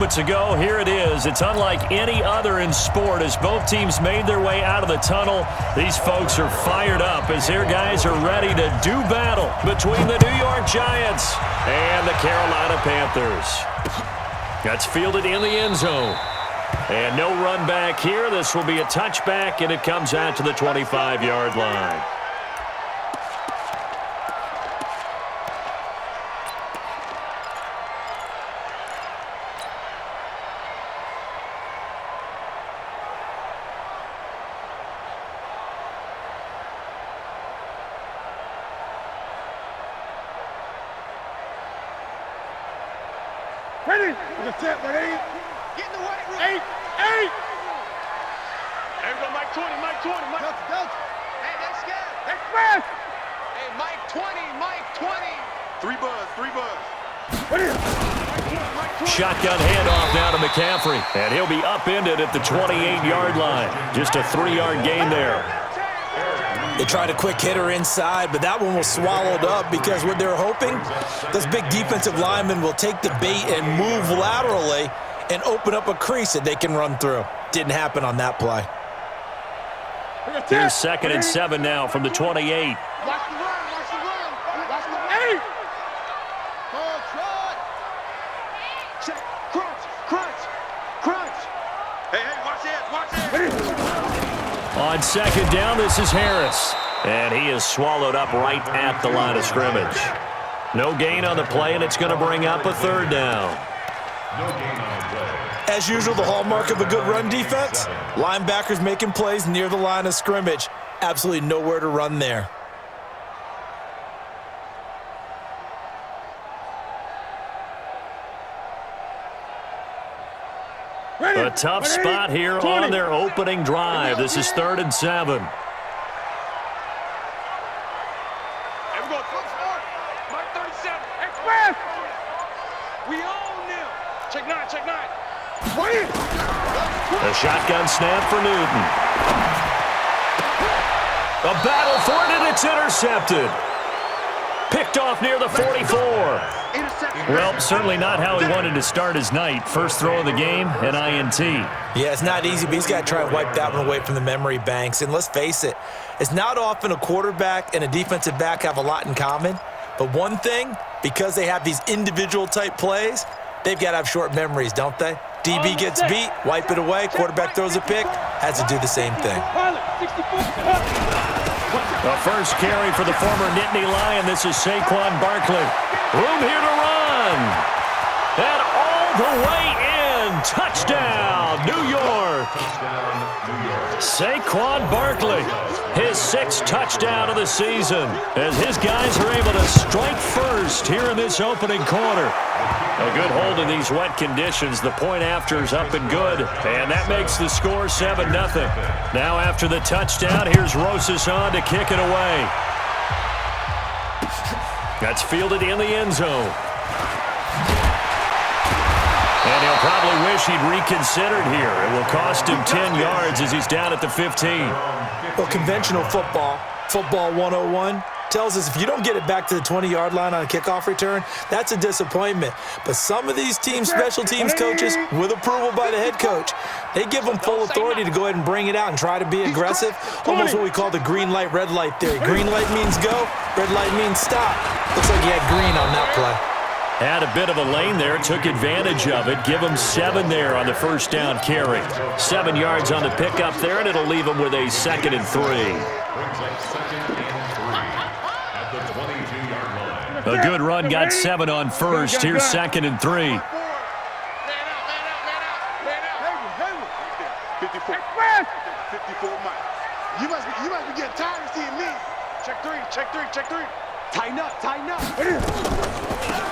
Moments ago, here it is. It's unlike any other in sport as both teams made their way out of the tunnel. These folks are fired up as their guys are ready to do battle between the New York Giants and the Carolina Panthers. That's fielded in the end zone. And no run back here. This will be a touchback, and it comes out to the 25-yard line. Ready? With a tip, ready? Get in the way, Rick. 8. There we go, Mike 20, Mike 20, Mike. Delta. Hey, next guy. Express. Hey, Mike 20. 3 buzz. Ready? Mike 20. Shotgun handoff now to McCaffrey, and he'll be upended at the 28-yard line. Just a 3-yard gain there. They tried a quick hitter inside, but that one was swallowed up because what they're hoping, those big defensive linemen will take the bait and move laterally and open up a crease that they can run through. Didn't happen on that play. Here's 2nd and 7 now from the 28. Watch the run. Watch the 8. Oh, try. Check. Crunch. Hey, watch it. On 2nd down, this is Harris. And he is swallowed up right at the line of scrimmage. No gain on the play, and it's going to bring up a 3rd down. As usual, the hallmark of a good run defense, linebackers making plays near the line of scrimmage. Absolutely nowhere to run there. A tough spot here on their opening drive. This is 3rd and 7. Here we go. Mike 37. Express. We own them. Check 9. A shotgun snap for Newton. A battle for it, and it's intercepted. Picked off near the 44. Well, certainly not how he wanted to start his night. First throw of the game, an INT. Yeah, it's not easy, but he's got to try and wipe that one away from the memory banks. And let's face it, it's not often a quarterback and a defensive back have a lot in common. But one thing, because they have these individual type plays, they've got to have short memories, don't they? DB gets beat, wipe it away, quarterback throws a pick, has to do the same thing. The first carry for the former Nittany Lion. This is Saquon Barkley. Room here to run. And all the way in. Touchdown, New York. Saquon Barkley, his 6th touchdown of the season, as his guys are able to strike first here in this opening quarter. A good hold in these wet conditions. The point after is up and good, and that makes the score 7-0. Now after the touchdown, here's Rosas on to kick it away. That's fielded in the end zone. And he'll probably wish he'd reconsidered here. It will cost him 10 yards as he's down at the 15. Well, conventional football 101, tells us if you don't get it back to the 20-yard line on a kickoff return, that's a disappointment. But some of these teams, special teams coaches, with approval by the head coach, they give them full authority to go ahead and bring it out and try to be aggressive. Almost what we call the green light, red light theory. Green light means go, red light means stop. Looks like he had green on that play. Had a bit of a lane there, took advantage of it. Give him 7 there on the first down carry. 7 yards on the pickup there, and it'll leave him with a 2nd and 3. A good run, got 7 on first. Here's 2nd and 3. Man out. 54 Mike. You must be getting tired of seeing me. Check 3. Tighten up.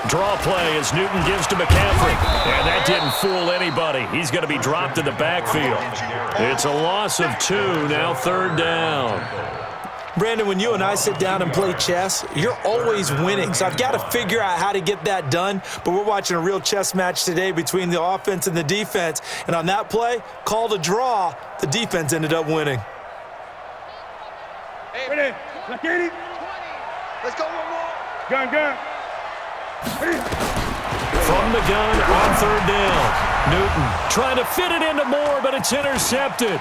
Draw play as Newton gives to McCaffrey. And that didn't fool anybody. He's going to be dropped in the backfield. It's a loss of 2, now 3rd down. Brandon, when you and I sit down and play chess, you're always winning. So I've got to figure out how to get that done. But we're watching a real chess match today between the offense and the defense. And on that play, called a draw, the defense ended up winning. Hey, ready? Let's get it. 20. Let's go one more. Gun. Ready? from the gun on third down. Newton trying to fit it into Moore, but it's intercepted.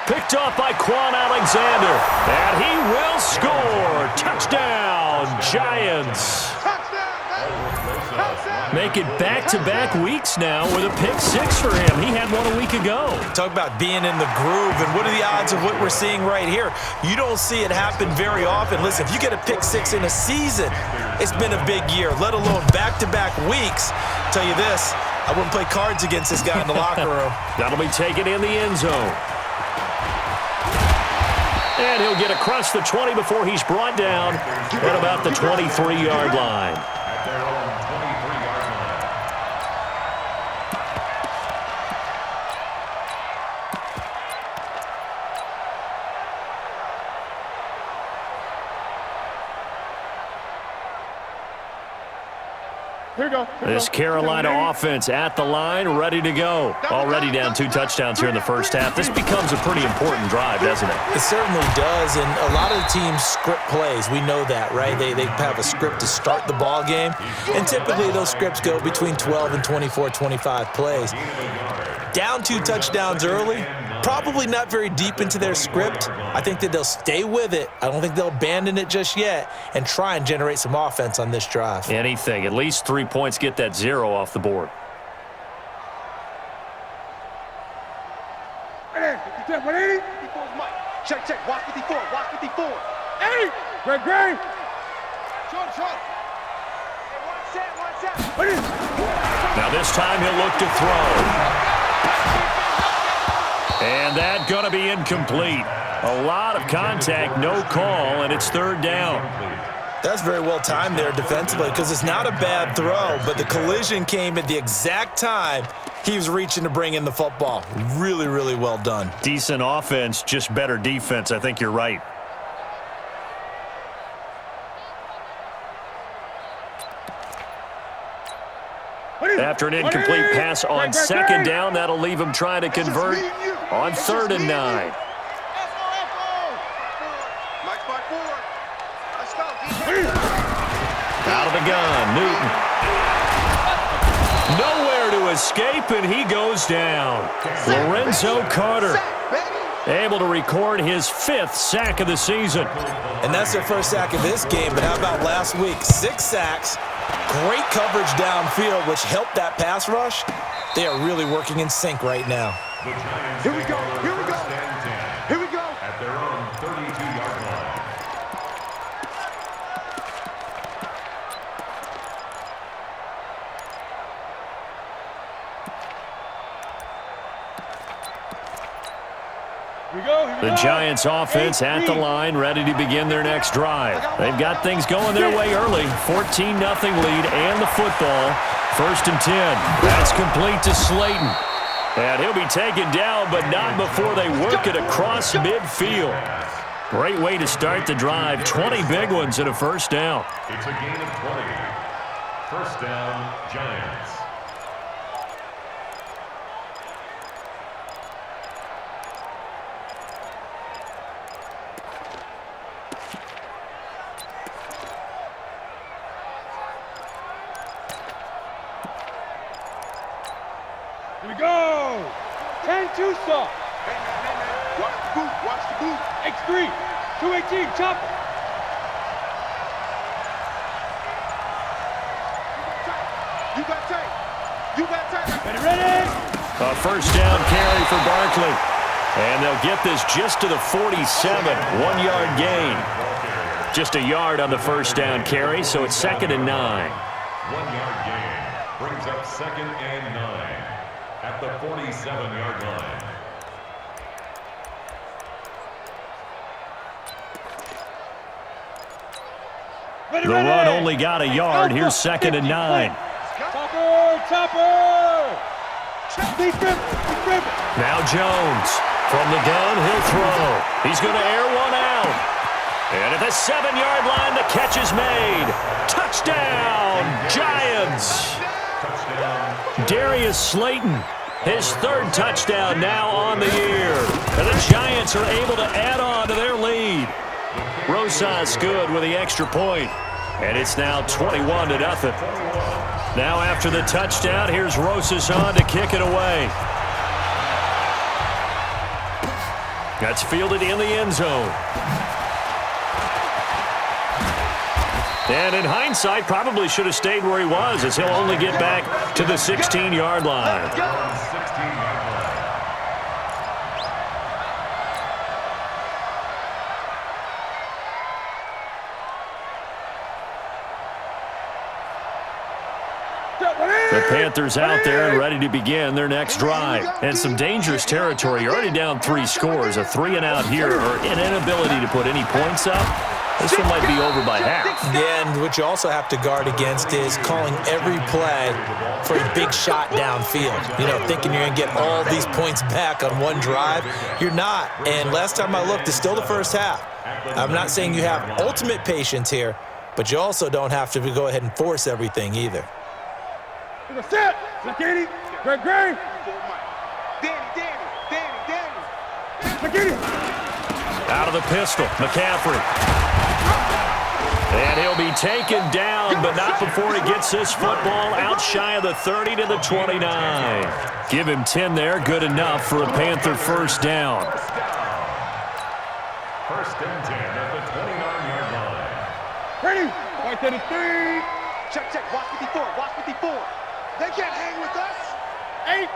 Picked off by Quan Alexander. And he will score. Touchdown, Giants. Make it back-to-back weeks now with a pick six for him. He had one a week ago. Talk about being in the groove, and what are the odds of what we're seeing right here? You don't see it happen very often. Listen, if you get a pick six in a season, it's been a big year, let alone back-to-back weeks. Tell you this, I wouldn't play cards against this guy in the locker room. That'll be taken in the end zone. And he'll get across the 20 before he's brought down at about the 23-yard line. This Carolina offense at the line, ready to go. Already down 2 touchdowns here in the first half. This becomes a pretty important drive, doesn't it? It certainly does, and a lot of the teams script plays. We know that, right? They have a script to start the ball game, and typically those scripts go between 12 and 24, 25 plays. Down 2 touchdowns early, probably not very deep into their script. I think that they'll stay with it. I don't think they'll abandon it just yet and try and generate some offense on this drive. Anything. At least 3 points, get that 0 off the board. Check, watch 54, watch 54. Hey! Great. Short. Hey, one set. Now this time he'll look to throw. And that's going to be incomplete. A lot of contact, no call, and it's third down. That's very well timed there defensively because it's not a bad throw, but the collision came at the exact time he was reaching to bring in the football. Really, really well done. Decent offense, just better defense. I think you're right. After an incomplete pass on second down, that'll leave him trying to convert on 3rd and 9. Out of the gun, Newton. Nowhere to escape, and he goes down. Lorenzo Carter able to record his 5th sack of the season. And that's their first sack of this game, but how about last week? 6 sacks, great coverage downfield, which helped that pass rush. They are really working in sync right now. Here we go. At their own 32-yard line. The Giants offense at the line, ready to begin their next drive. They've got things going their way early. 14-0 lead and the football. 1st and 10. That's complete to Slayton. And he'll be taken down, but not before they work it across midfield. Great way to start the drive. 20 big ones and a first down. It's a gain of 20. First down, Giants. Here we go. 10-2 soft. Watch the boot. X3. 218. Chopper. You got tight. Ready. A first down carry for Barkley. And they'll get this just to the 47. 1-yard gain. Just a yard on the first down carry, so it's 2nd and 9. 1-yard gain brings up 2nd and 9 at the 47-yard line. The run only got a yard. Here's 2nd and 9. Topper! Now Jones. From the gun, he'll throw. He's going to air one out. And at the 7-yard line, the catch is made. Touchdown, Giants. Darius Slayton, his 3rd touchdown now on the year. And the Giants are able to add on to their lead. Rosas good with the extra point. And it's now 21-0. Now after the touchdown, here's Rosas on to kick it away. That's fielded in the end zone. And in hindsight, probably should have stayed where he was, as he'll only get back to the 16-yard line. The Panthers out there and ready to begin their next drive. And some dangerous territory. You're already down 3 scores. A 3-and-out here or an inability to put any points up. This one might be over by half. Yeah, and what you also have to guard against is calling every play for a big shot downfield. You know, thinking you're going to get all these points back on one drive. You're not. And last time I looked, it's still the first half. I'm not saying you have ultimate patience here, but you also don't have to go ahead and force everything either. Set. Danny. Danny. Out of the pistol, McCaffrey. And he'll be taken down, but not before he gets this football out shy of the 30 to the 29. Give him 10 there, good enough for a Panther first down. First and 10 at the 29-yard line. Ready. Right to the 3. Check. Watch 54. They can't hang with us. 8.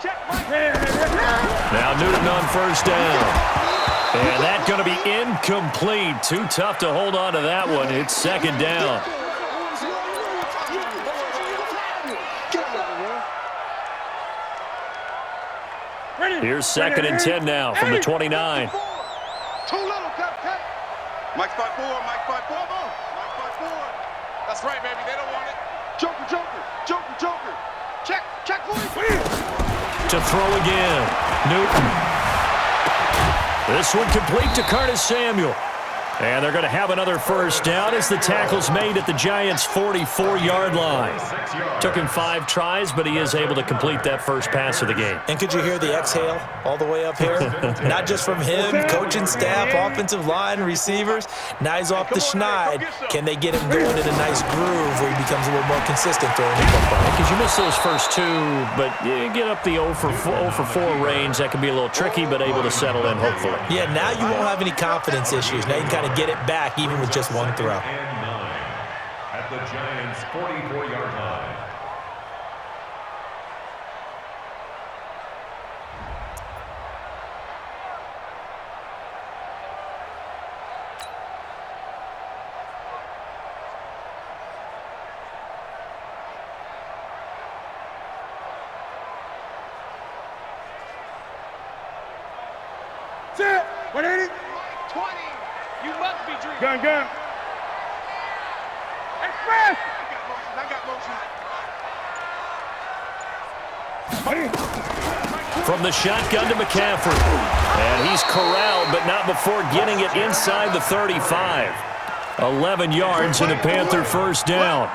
Check. Now Newton on first down. And that's going to be incomplete. Too tough to hold on to that one. It's second down. Here's second and 10 now from the 29. Too little, cut. Mike 5-4. That's right, baby. They don't want it. Joker. Check, boys. To throw again. Newton. This one complete to Curtis Samuel. And they're going to have another first down as the tackle's made at the Giants' 44-yard line. Took him 5 tries, but he is able to complete that first pass of the game. And could you hear the exhale all the way up here? Not just from him, coaching staff, offensive line, receivers. Now he's off the schneid. Can they get him going in a nice groove where he becomes a little more consistent throwing the football? Because you miss those first 2, but you get up the 0 for 4 range. That can be a little tricky, but able to settle in, hopefully. Yeah, now you won't have any confidence issues. Now you can kind of get it back even with just one throw. And 9 at the Giants' 44-yard line. Set. 180. 20. You must be dreaming. Gun. Express. I got motion. From the shotgun to McCaffrey. And he's corralled, but not before getting it inside the 35. 11 yards and a Panther first down.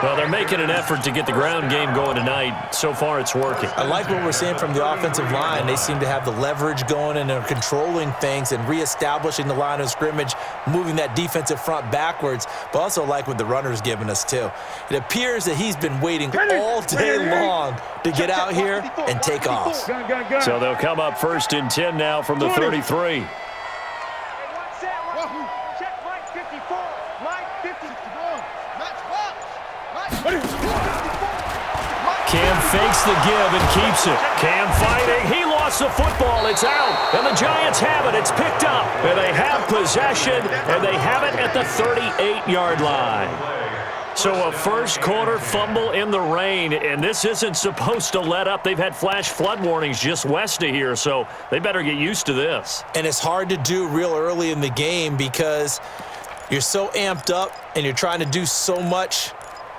Well, they're making an effort to get the ground game going tonight. So far, it's working. I like what we're seeing from the offensive line. They seem to have the leverage going and are controlling things and reestablishing the line of scrimmage, moving that defensive front backwards, but also like what the runner's giving us, too. It appears that he's been waiting all day long to get out here and take off. So they'll come up first and 10 now from the 33. Cam fakes the give and keeps it. Cam fighting. He lost the football. It's out. And the Giants have it. It's picked up. And they have possession. And they have it at the 38-yard line. So a first quarter fumble in the rain. And this isn't supposed to let up. They've had flash flood warnings just west of here. So they better get used to this. And it's hard to do real early in the game because you're so amped up and you're trying to do so much.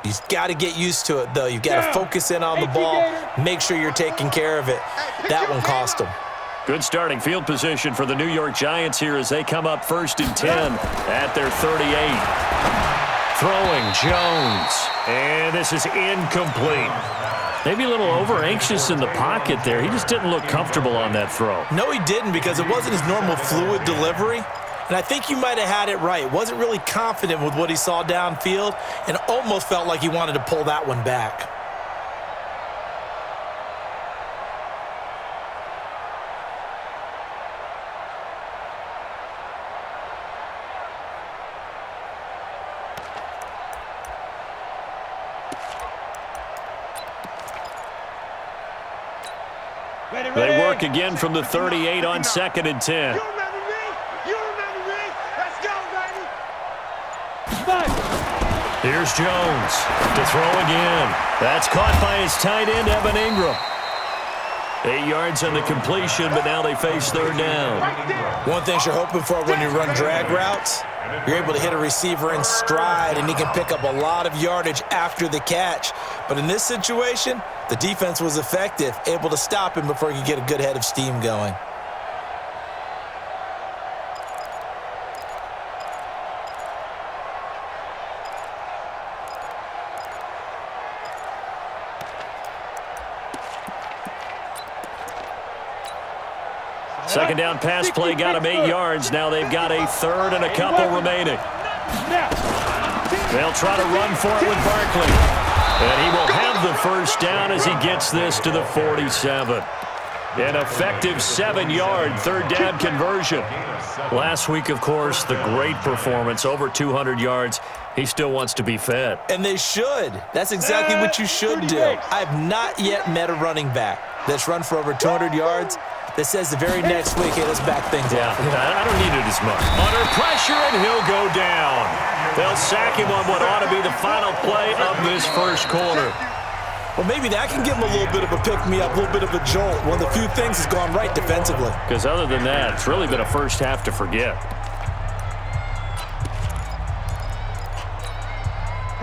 You've got to get used to it, though. You've got to focus in on the ball, make sure you're taking care of it. That one cost them. Good starting field position for the New York Giants here as they come up first and 10 at their 38. Throwing Jones. And this is incomplete. Maybe a little over-anxious in the pocket there. He just didn't look comfortable on that throw. No, he didn't because it wasn't his normal fluid delivery. And I think you might have had it right. Wasn't really confident with what he saw downfield and almost felt like he wanted to pull that one back. They work again from the 38 on 2nd and 10. You remember me? You remember me? Let's go, baby. Here's Jones to throw again. That's caught by his tight end, Evan Ingram. 8 yards on the completion, but now they face 3rd down. One thing you're hoping for when you run drag routes, you're able to hit a receiver in stride, and he can pick up a lot of yardage after the catch. But in this situation, the defense was effective, able to stop him before he could get a good head of steam going. Second down pass play got him 8 yards. Now they've got a 3rd and a couple remaining. They'll try to run for it with Barkley. And he will have the 1st down as he gets this to the 47. An effective 7-yard 3rd down conversion. Last week, of course, the great performance, over 200 yards. He still wants to be fed. And they should. That's exactly what you should do. I've not yet met a running back that's run for over 200 yards that says the very next week, hey, let's back things up. I don't need it as much. Under pressure, and he'll go down. They'll sack him on what ought to be the final play of this 1st quarter. Well, maybe that can give him a little bit of a pick-me-up, a little bit of a jolt. One of the few things has gone right defensively. Because other than that, it's really been a first half to forget.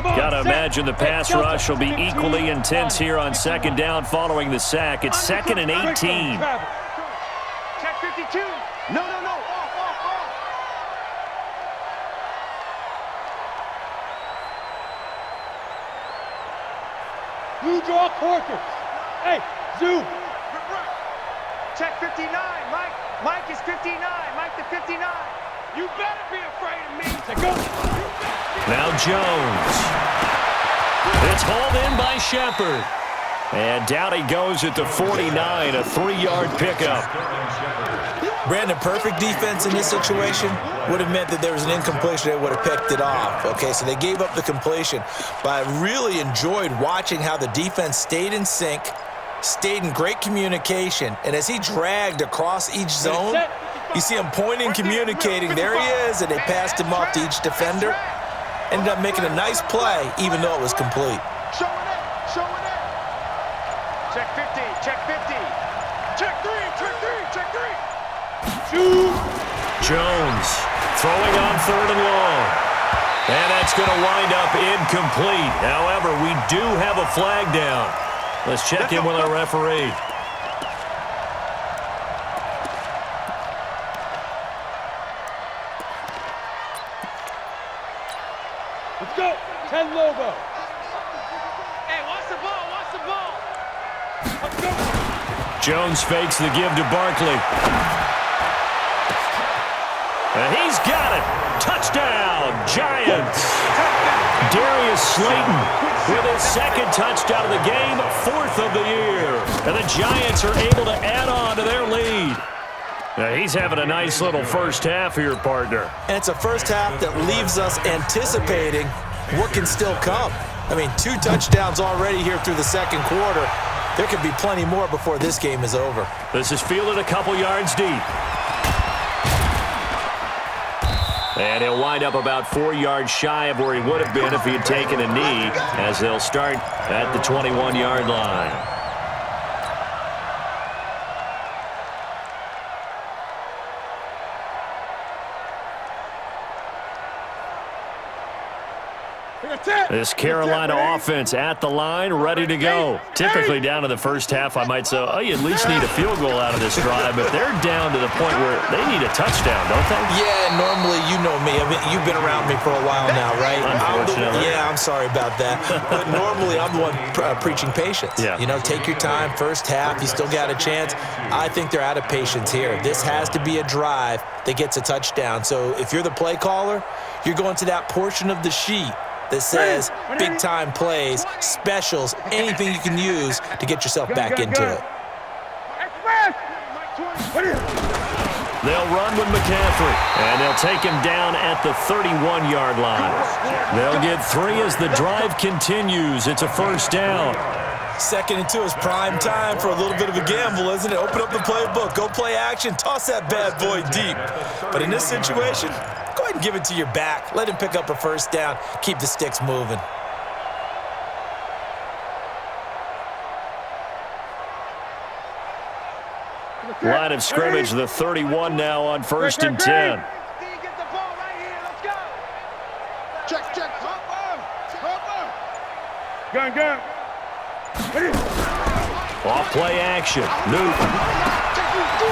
Got to imagine the pass rush will be equally intense here on 2nd down following the sack. It's 2nd and 18. Check 52. No. Off. You draw quarters. Hey, Zoo. Check 59. Mike is 59. Mike the 59. You better be afraid of me. Go. Now Jones. It's hauled in by Shepard. And down he goes at the 49, a 3-yard pickup. Brandon, perfect defense in this situation would have meant that there was an incompletion that would have picked it off. Okay, so they gave up the completion. But I really enjoyed watching how the defense stayed in sync, stayed in great communication, and as he dragged across each zone, you see him pointing, communicating. There he is, and they passed him off to each defender. Ended up making a nice play, even though it was complete. Showing it. Check 50. Check 50. Check 3. Jones throwing on 3rd and long. And that's going to wind up incomplete. However, we do have a flag down. Let's check in with our referee. Let's go. 10 Lobo. Hey, watch the ball. Let's go. Jones fakes the give to Barkley. And he's got it. Touchdown, Giants. Darius Slayton with his 2nd touchdown of the game, 4th of the year. And the Giants are able to add on to their lead. Now he's having a nice little first half here, partner. And it's a first half that leaves us anticipating what can still come. I mean, 2 touchdowns already here through the 2nd quarter. There could be plenty more before this game is over. This is fielded a couple yards deep. And he'll wind up about 4 yards shy of where he would have been if he had taken a knee, as they'll start at the 21-yard line. This Carolina offense at the line, ready to go. Typically down to the first half, I might say, oh, you at least need a field goal out of this drive, but they're down to the point where they need a touchdown, don't they? Yeah, normally, you know me. I mean, you've been around me for a while now, right? Unfortunately. I'm sorry about that. But normally, I'm the one preaching patience. Yeah. You know, take your time. First half, you still got a chance. I think they're out of patience here. This has to be a drive that gets a touchdown. So if you're the play caller, you're going to that portion of the sheet that says big-time plays, specials, anything you can use to get yourself back into it. They'll run with McCaffrey, and they'll take him down at the 31-yard line. They'll get 3 as the drive continues. It's a first down. 2nd and 2 is prime time for a little bit of a gamble, isn't it? Open up the playbook, go play action, toss that bad boy deep. But in this situation, go ahead and give it to your back. Let him pick up a first down. Keep the sticks moving. Line of scrimmage, the 31 now on 1st and 10. Check. Gun. Off play action. Newton.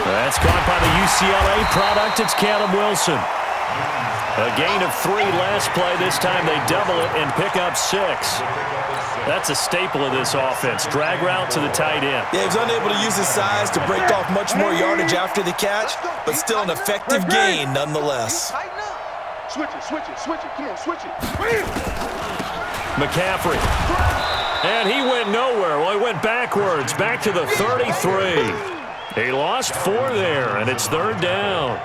That's caught by the UCLA product. It's Caleb Wilson. A gain of 3 last play. This time they double it and pick up 6. That's a staple of this offense. Drag route to the tight end. Yeah, he was unable to use his size to break off much more yardage after the catch, but still an effective gain nonetheless. Switch it. Come on, switch it. McCaffrey. And he went nowhere. Well, he went backwards, back to the 33. He lost 4 there, and it's 3rd down.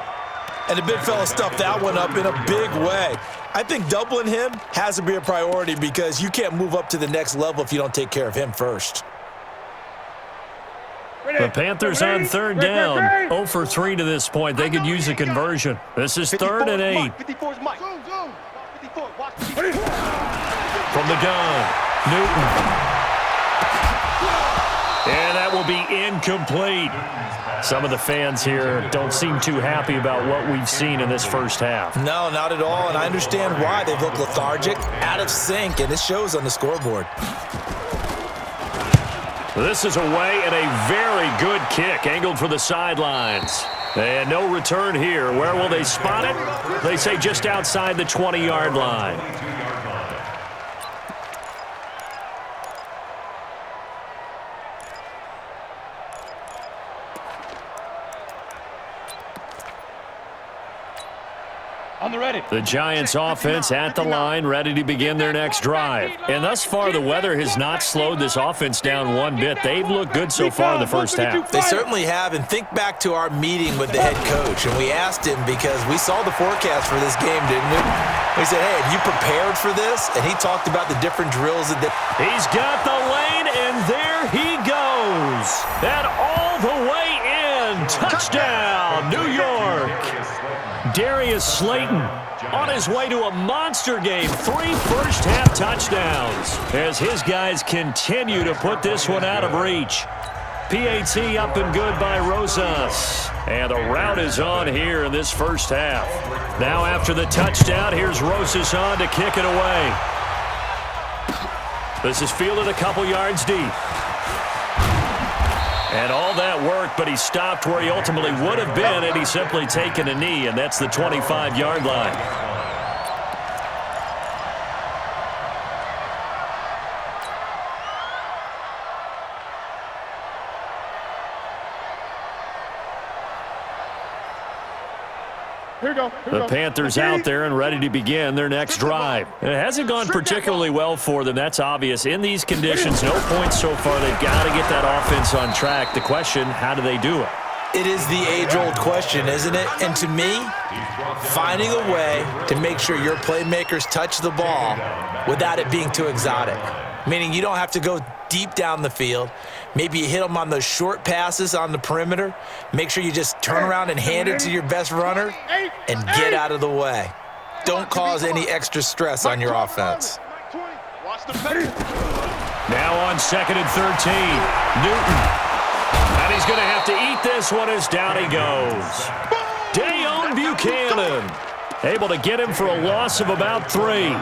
And the big fella stuffed that one up in a big way. I think doubling him has to be a priority because you can't move up to the next level if you don't take care of him first. The Panthers on 3rd down. 0 for 3 to this point. They could use a conversion. This is 3rd and 8. 54 is Mike. 54, watch. From the gun, Newton. And that will be incomplete. Some of the fans here don't seem too happy about what we've seen in this first half. No, not at all, and I understand why. They look lethargic, out of sync, and it shows on the scoreboard. This is away and a very good kick, angled for the sidelines. And no return here. Where will they spot it? They say just outside the 20-yard line. On the ready. The Giants offense at the line, ready to begin their next drive. And thus far, the weather has not slowed this offense down one bit. They've looked good so far in the first half. They certainly have, and think back to our meeting with the head coach, and we asked him because we saw the forecast for this game, didn't we? We said, hey, have you prepared for this? And he talked about the different drills that they... He's got the lane, and there he goes. And all the way in. Touchdown, New York. Darius Slayton on his way to a monster game. 3 first-half touchdowns as his guys continue to put this one out of reach. PAT up and good by Rosas. And the route is on here in this first half. Now after the touchdown, here's Rosas on to kick it away. This is fielded a couple yards deep. And all that work, but he stopped where he ultimately would have been had he simply taken a knee, and that's the 25-yard line. The Panthers out there and ready to begin their next drive. It hasn't gone particularly well for them. That's obvious. In these conditions, no points so far. They've got to get that offense on track. The question, how do they do it? It is the age-old question, isn't it? And to me, finding a way to make sure your playmakers touch the ball without it being too exotic. Meaning you don't have to go deep down the field. Maybe you hit them on those short passes on the perimeter. Make sure you just turn around and hand it to your best runner and get out of the way. Don't cause any extra stress on your offense. Now on 2nd and 13, Newton. And he's going to have to eat this one as down he goes. Dayon Buchanan able to get him for a loss of about 3.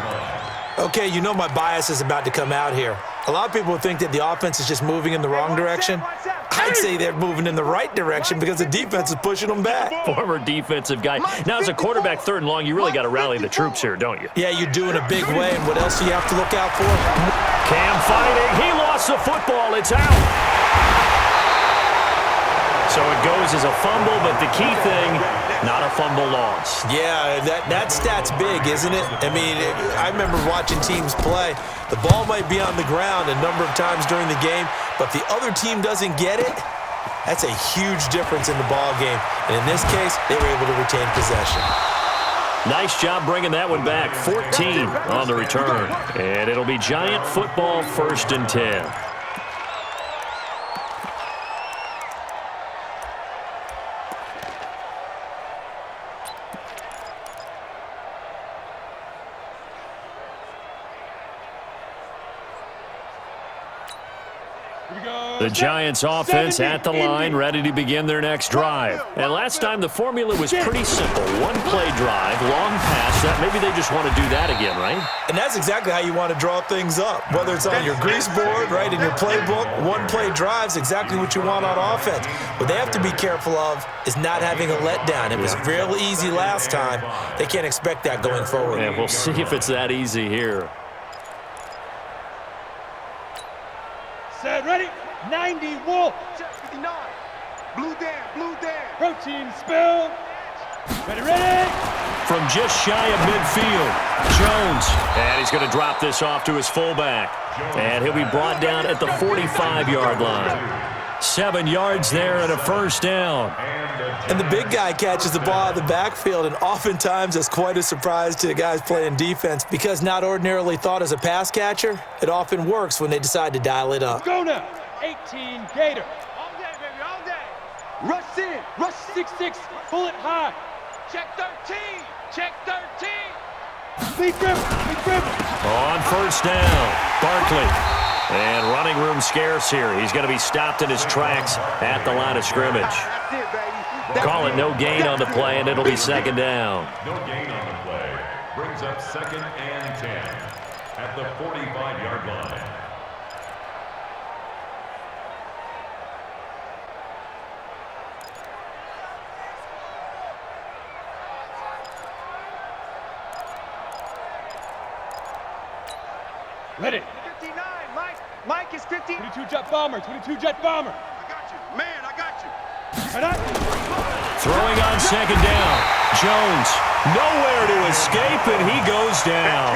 Okay, you know my bias is about to come out here. A lot of people think that the offense is just moving in the wrong direction. I'd say they're moving in the right direction because the defense is pushing them back. Former defensive guy. Now, as a quarterback, 3rd and long, you really got to rally the troops here, don't you? Yeah, you do in a big way. And what else do you have to look out for? Cam fighting. He lost the football. It's out. So it goes as a fumble, but the key thing, not a fumble loss. Yeah, that stat's big, isn't it? I mean, I remember watching teams play. The ball might be on the ground a number of times during the game, but if the other team doesn't get it, that's a huge difference in the ball game. And in this case, they were able to retain possession. Nice job bringing that one back. 14 on the return. And it'll be Giant football, 1st and 10. The Giants offense at the line, ready to begin their next drive. And last time the formula was pretty simple. One-play drive, long pass. Maybe they just want to do that again, right? And that's exactly how you want to draw things up. Whether it's on your grease board, right, in your playbook, one-play drive's exactly what you want on offense. What they have to be careful of is not having a letdown. It was real easy last time. They can't expect that going forward. And we'll see if it's that easy here. Set, ready? 90, Wolf. Check 59. Blue Dan. Protein spill. Ready. From just shy of midfield, Jones. And he's going to drop this off to his fullback. And he'll be brought down at the 45-yard line. 7 yards there and a 1st down. And the big guy catches the ball out of the backfield, and oftentimes that's quite a surprise to the guys playing defense because not ordinarily thought as a pass catcher, it often works when they decide to dial it up. Go now. 18, Gator. All day, baby, all day. Rush in. Rush 6-6. Pull it high. Check 13. Check 13. Lead dribble. On 1st down, Barkley. And running room scarce here. He's going to be stopped in his tracks at the line of scrimmage. That's it, baby. Call it no gain on the play, and it'll be 2nd down. No gain on the play. Brings up 2nd and 10 at the 45-yard line. Ready. 59. Mike is 50. 22 jet bomber. I got you. Man, I got you. Throwing on 2nd down. Jones, nowhere to escape, and he goes down.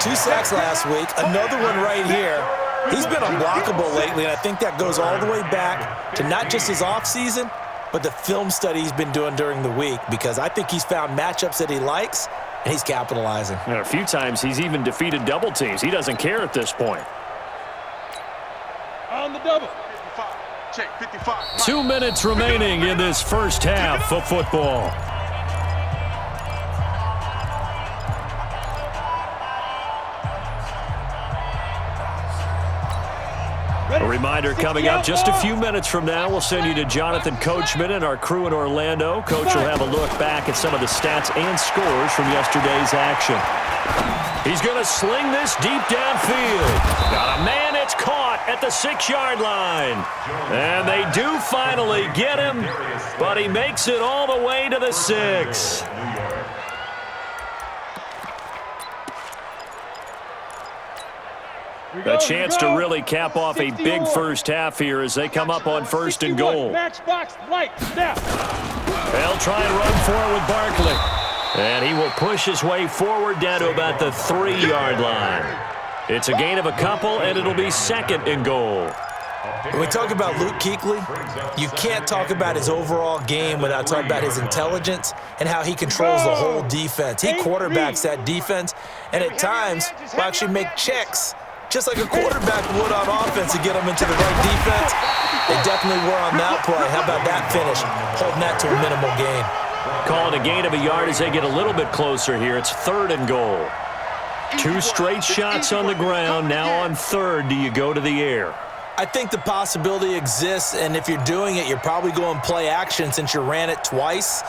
2 sacks last week, another one right here. He's been unblockable lately, and I think that goes all the way back to not just his offseason, but the film study he's been doing during the week, because I think he's found matchups that he likes, and he's capitalizing. And a few times he's even defeated double teams. He doesn't care at this point. On the double. 55. Check 55. 2 minutes remaining in this first half of football. A reminder coming up just a few minutes from now. We'll send you to Jonathan Coachman and our crew in Orlando. Coach will have a look back at some of the stats and scores from yesterday's action. He's going to sling this deep downfield. Got a man, it's caught at the 6-yard line. And they do finally get him, but he makes it all the way to the 6. A chance to really cap off a big first half here as they come up on 1st and goal. Matchbox light now. They'll try and run for it with Barkley. And he will push his way forward down to about the 3-yard line. It's a gain of a couple, and it'll be 2nd and goal. When we talk about Luke Kuechly, you can't talk about his overall game without talking about his intelligence and how he controls the whole defense. He quarterbacks that defense, and at times will actually make checks just like a quarterback would on offense to get them into the right defense. They definitely were on that play. How about that finish? Holding that to a minimal gain. Calling a gain of a yard as they get a little bit closer here. It's 3rd and goal. 2 straight shots on the ground. Now on 3rd, do you go to the air? I think the possibility exists, and if you're doing it, you're probably going play action since you ran it twice.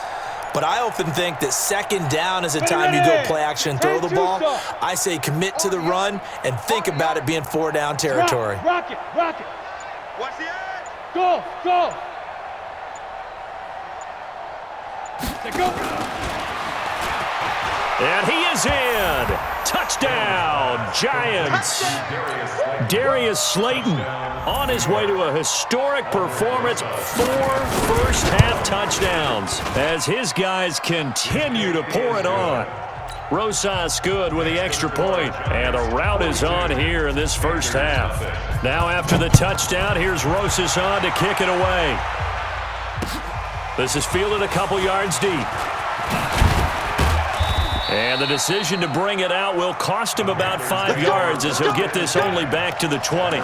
But I often think that second down is a time you go play action and throw the ball. I say commit to the run and think about it being 4-down territory. Rock it, rock it. What's the edge? Go, go. Let's go. And he is in. Touchdown, Giants. Darius Slayton on his way to a historic performance. 4 first-half touchdowns as his guys continue to pour it on. Rosas good with the extra point, and a rout is on here in this first half. Now after the touchdown, here's Rosas on to kick it away. This is fielded a couple yards deep. And the decision to bring it out will cost him about 5 yards as he'll get this only back to the 20.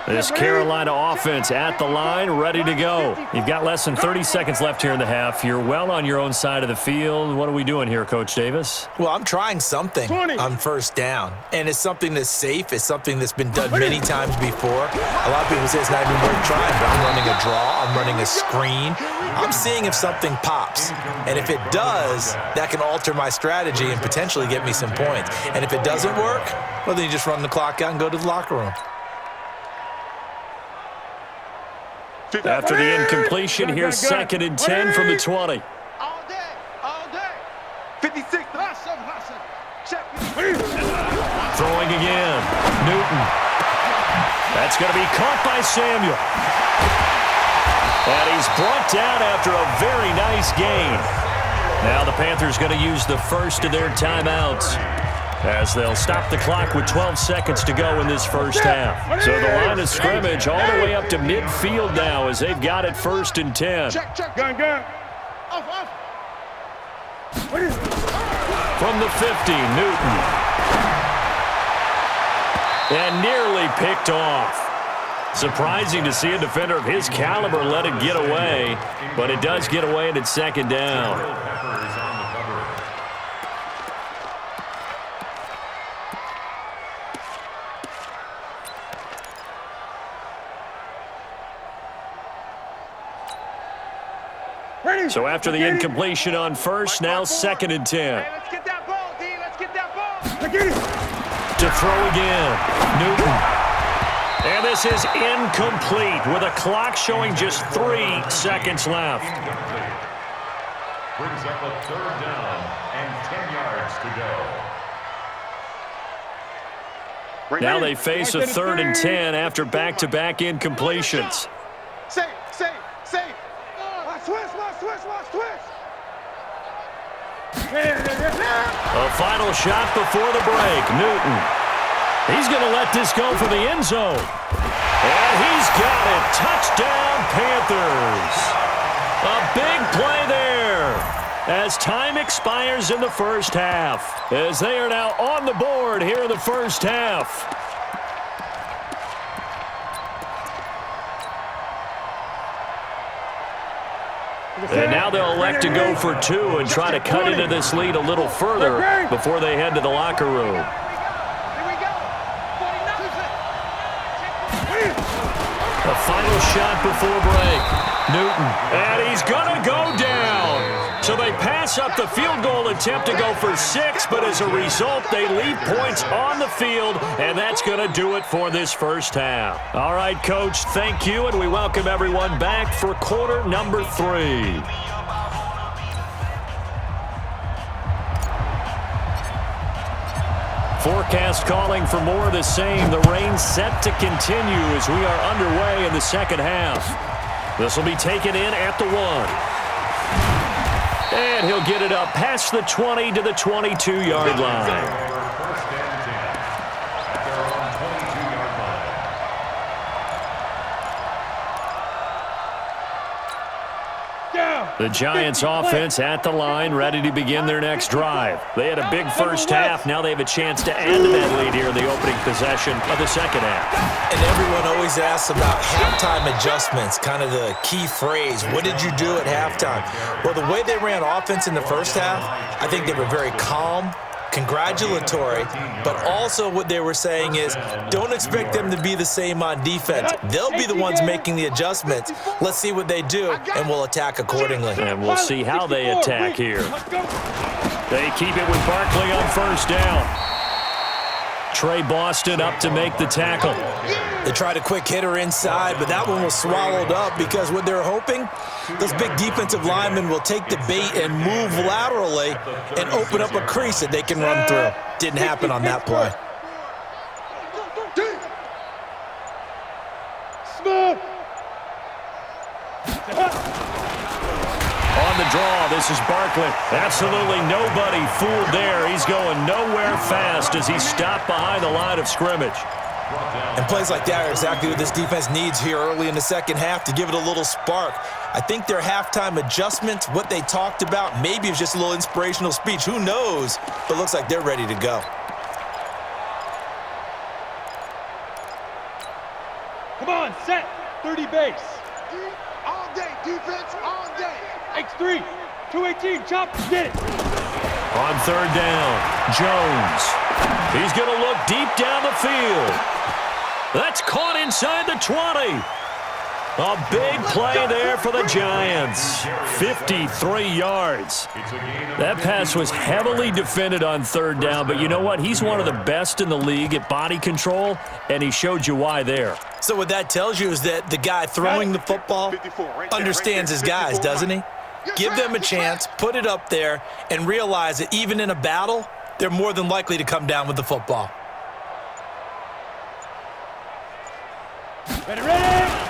This Carolina offense at the line, ready to go. You've got less than 30 seconds left here in the half. You're well on your own side of the field. What are we doing here, Coach Davis? Well, I'm trying something on first down, and it's something that's safe. It's something that's been done many times before. A lot of people say it's not even worth trying, but I'm running a draw. I'm running a screen. I'm seeing if something pops, and if it does, that can alter my strategy and potentially get me some points. And if it doesn't work, well, then you just run the clock out and go to the locker room. After the incompletion, here's 2nd and 10 from the 20. All day, all day. 56. Check. Throwing again. Newton. That's going to be caught by Samuel. And he's brought down after a very nice gain. Now the Panthers going to use the first of their timeouts as they'll stop the clock with 12 seconds to go in this first half. So the line of scrimmage all the way up to midfield now as they've got it 1st and 10. Check. Gun. Off. From the 50, Newton. And nearly picked off. Surprising to see a defender of his caliber let it get away, but it does get away and it's 2nd down. So after the incompletion on first, now 2nd and 10. Hey, let's get that ball, D. Let's get that ball. To throw again, Newton. And this is incomplete with a clock showing just 3 seconds left. Brings up a 3rd down and 10 yards to go. Now they face a 3rd and 10 after back-to-back incompletions. Say. Watch twist. A final shot before the break. Newton. He's going to let this go for the end zone. And he's got it. Touchdown, Panthers. A big play there as time expires in the first half, as they are now on the board here in the first half. And now they'll elect to go for 2 and try to cut into this lead a little further before they head to the locker room. Here we go. 49. A final shot before break. Newton. And he's going to go down. So they pass up the field goal attempt to go for 6, but as a result, they leave points on the field, and that's going to do it for this first half. All right, Coach, thank you, and we welcome everyone back for quarter number 3. Forecast calling for more of the same. The rain set to continue as we are underway in the second half. This will be taken in at the 1. And he'll get it up past the 20 to the 22-yard line. The Giants offense at the line, ready to begin their next drive. They had a big first half. Now they have a chance to add to that lead here in the opening possession of the second half. And everyone always asks about halftime adjustments, kind of the key phrase. What did you do at halftime? Well, the way they ran offense in the first half, I think they were very calm, congratulatory, but also what they were saying is don't expect them to be the same on defense. They'll be the ones making the adjustments. Let's see what they do, and we'll attack accordingly. And we'll see how they attack here. They keep it with Barkley on first down. Trey Boston up to make the tackle. They tried a quick hitter inside, but that one was swallowed up because what they're hoping, those big defensive linemen will take the bait and move laterally and open up a crease that they can run through. Didn't happen on that play. On the draw, this is Barkley. Absolutely nobody fooled there. He's going nowhere fast as he's stopped behind the line of scrimmage. And plays like that are exactly what this defense needs here early in the second half to give it a little spark. I think their halftime adjustments, what they talked about, maybe it was just a little inspirational speech. Who knows? But it looks like they're ready to go. Come on, set. 30 base. All day, defense, all day. X3. 218. Chop. Get it. On third down, Jones. He's going to look deep down the field. That's caught inside the 20. A big play there for the Giants. 53 yards. That pass was heavily defended on third down, but you know what? He's one of the best in the league at body control, and he showed you why there. So what that tells you is that the guy throwing the football understands his guys, doesn't he? Give them a chance, put it up there, and realize that even in a battle, they're more than likely to come down with the football. Ready, ready.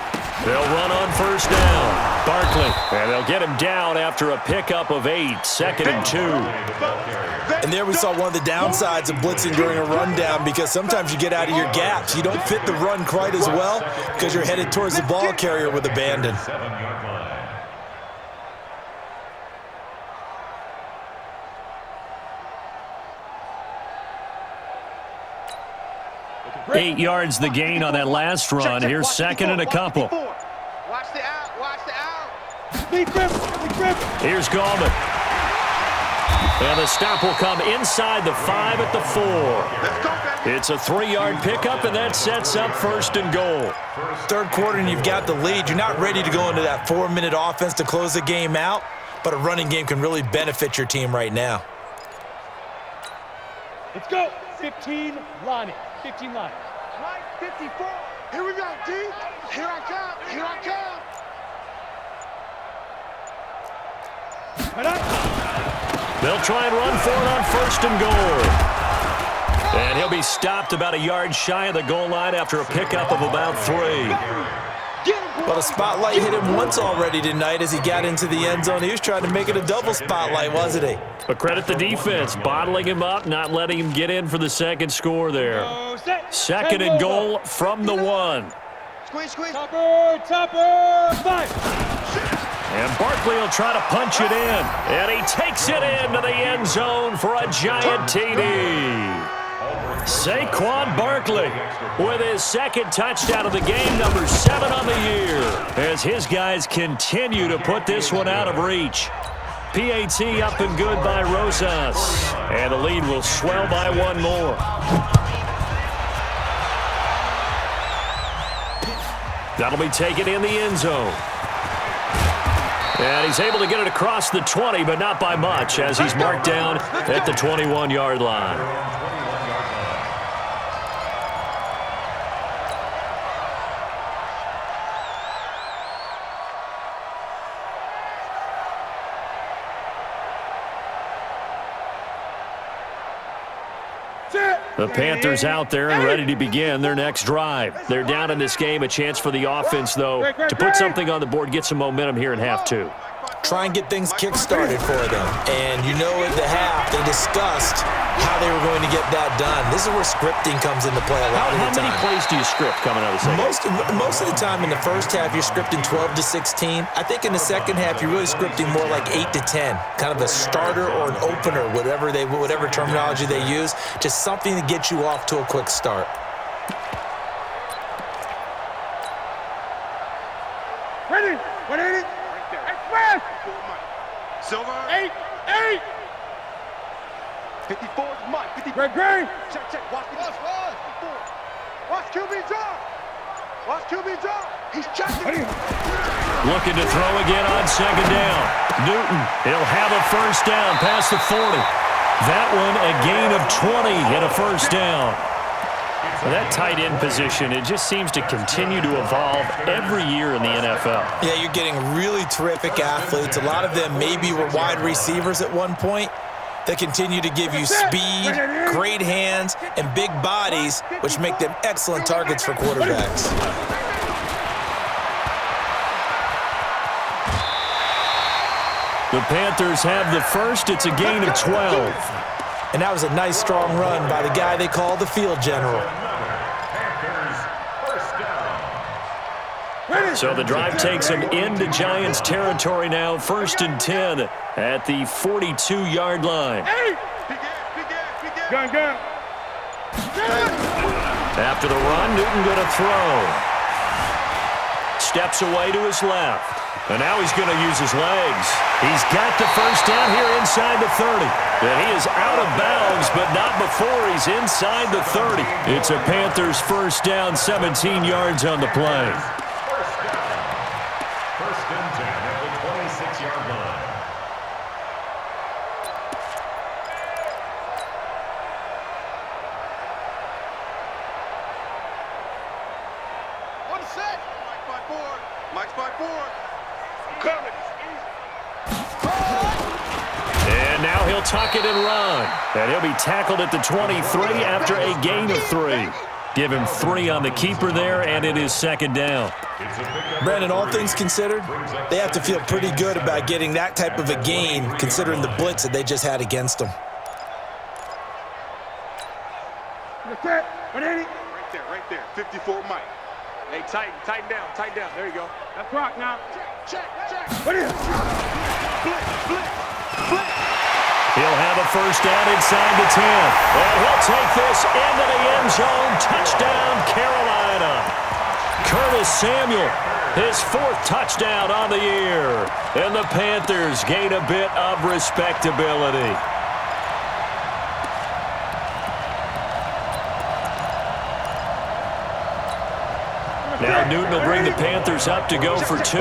They'll run on first down. Barkley. And they'll get him down after a pickup of 8. 2nd and 2. And there we saw one of the downsides of blitzing during a rundown because sometimes you get out of your gaps. You don't fit the run quite as well because you're headed towards the ball carrier with abandon. Eight yards the gain on that last run. Here's 2nd and a couple. Watch the out, watch the out. Lead grip. Here's Gallman. And the stop will come inside the 5 at the 4. It's a 3-yard pickup, and that sets up 1st and goal. Third quarter and you've got the lead. You're not ready to go into that 4-minute offense to close the game out, but a running game can really benefit your team right now. Let's go. 15 line it. 15 line. Right, 54. Here we go, D. Here I come, here I come. Right up. They'll try and run for it on 1st and goal. And he'll be stopped about a yard shy of the goal line after a pickup of about 3. Well, the spotlight hit him once already tonight as he got into the end zone. He was trying to make it a double spotlight, wasn't he? But credit the defense, bottling him up, not letting him get in for the second score there. 2nd and goal from the 1. Squeeze, squeeze. Topper, 5. And Barkley will try to punch it in. And he takes it into the end zone for a giant TD. Saquon Barkley with his 2nd touchdown of the game, number 7 on the year, as his guys continue to put this one out of reach. PAT up and good by Rosas, and the lead will swell by 1 more. That'll be taken in the end zone. And he's able to get it across the 20, but not by much, as he's marked down at the 21-yard line. The Panthers out there and ready to begin their next drive. They're down in this game. A chance for the offense, though, to put something on the board, get some momentum here in half 2. Try and get things kick-started for them. And you know at the half, they discussed how they were going to get that done. This is where scripting comes into play a lot of the time. How many plays do you script coming out of the second? Most of the time in the first half, you're scripting 12 to 16. I think in the second half, you're really scripting more like 8 to 10. Kind of a starter or an opener, whatever terminology they use. Just something to get you off to a quick start. Ready. 180. Express. Silver. 8. 54 is Mike. 54. Greg. Check. Watch the watch. 54. Watch QB drop. Watch QB drop. He's checking. Looking to throw again on second down. Newton, he'll have a first down past the 40. That one a gain of 20 and a first down. Well, that tight end position, it just seems to continue to evolve every year in the NFL. Yeah, you're getting really terrific athletes. A lot of them maybe were wide receivers at one point. They continue to give you speed, great hands, and big bodies, which make them excellent targets for quarterbacks. The Panthers have the first. It's a gain of 12. And that was a nice, strong run by the guy they call the field general. So the drive takes them into Giants territory now, 1st and 10 at the 42-yard line. Gun. After the run, Newton going to throw. Steps away to his left. And now he's going to use his legs. He's got the first down here inside the 30. And he is out of bounds, but not before he's inside the 30. It's a Panthers first down, 17 yards on the play. First and 10 at the 26-yard line. On the set. Mike's by board. Coming. And now he'll tuck it and run. And he'll be tackled at the 23 after a gain of 3. Give him 3 on the keeper there, and it is second down. Brandon, all things considered, they have to feel pretty good about getting that type of a gain, considering the blitz that they just had against them. Right there. 54 Mike. Hey, tighten down. There you go. That's rock now. Check. What is it? Blitz. He'll have a first down inside the 10. And he'll take this into the end zone. Touchdown, Carolina. Curtis Samuel, his 4th touchdown on the year. And the Panthers gain a bit of respectability. Now Newton will bring the Panthers up to go for 2.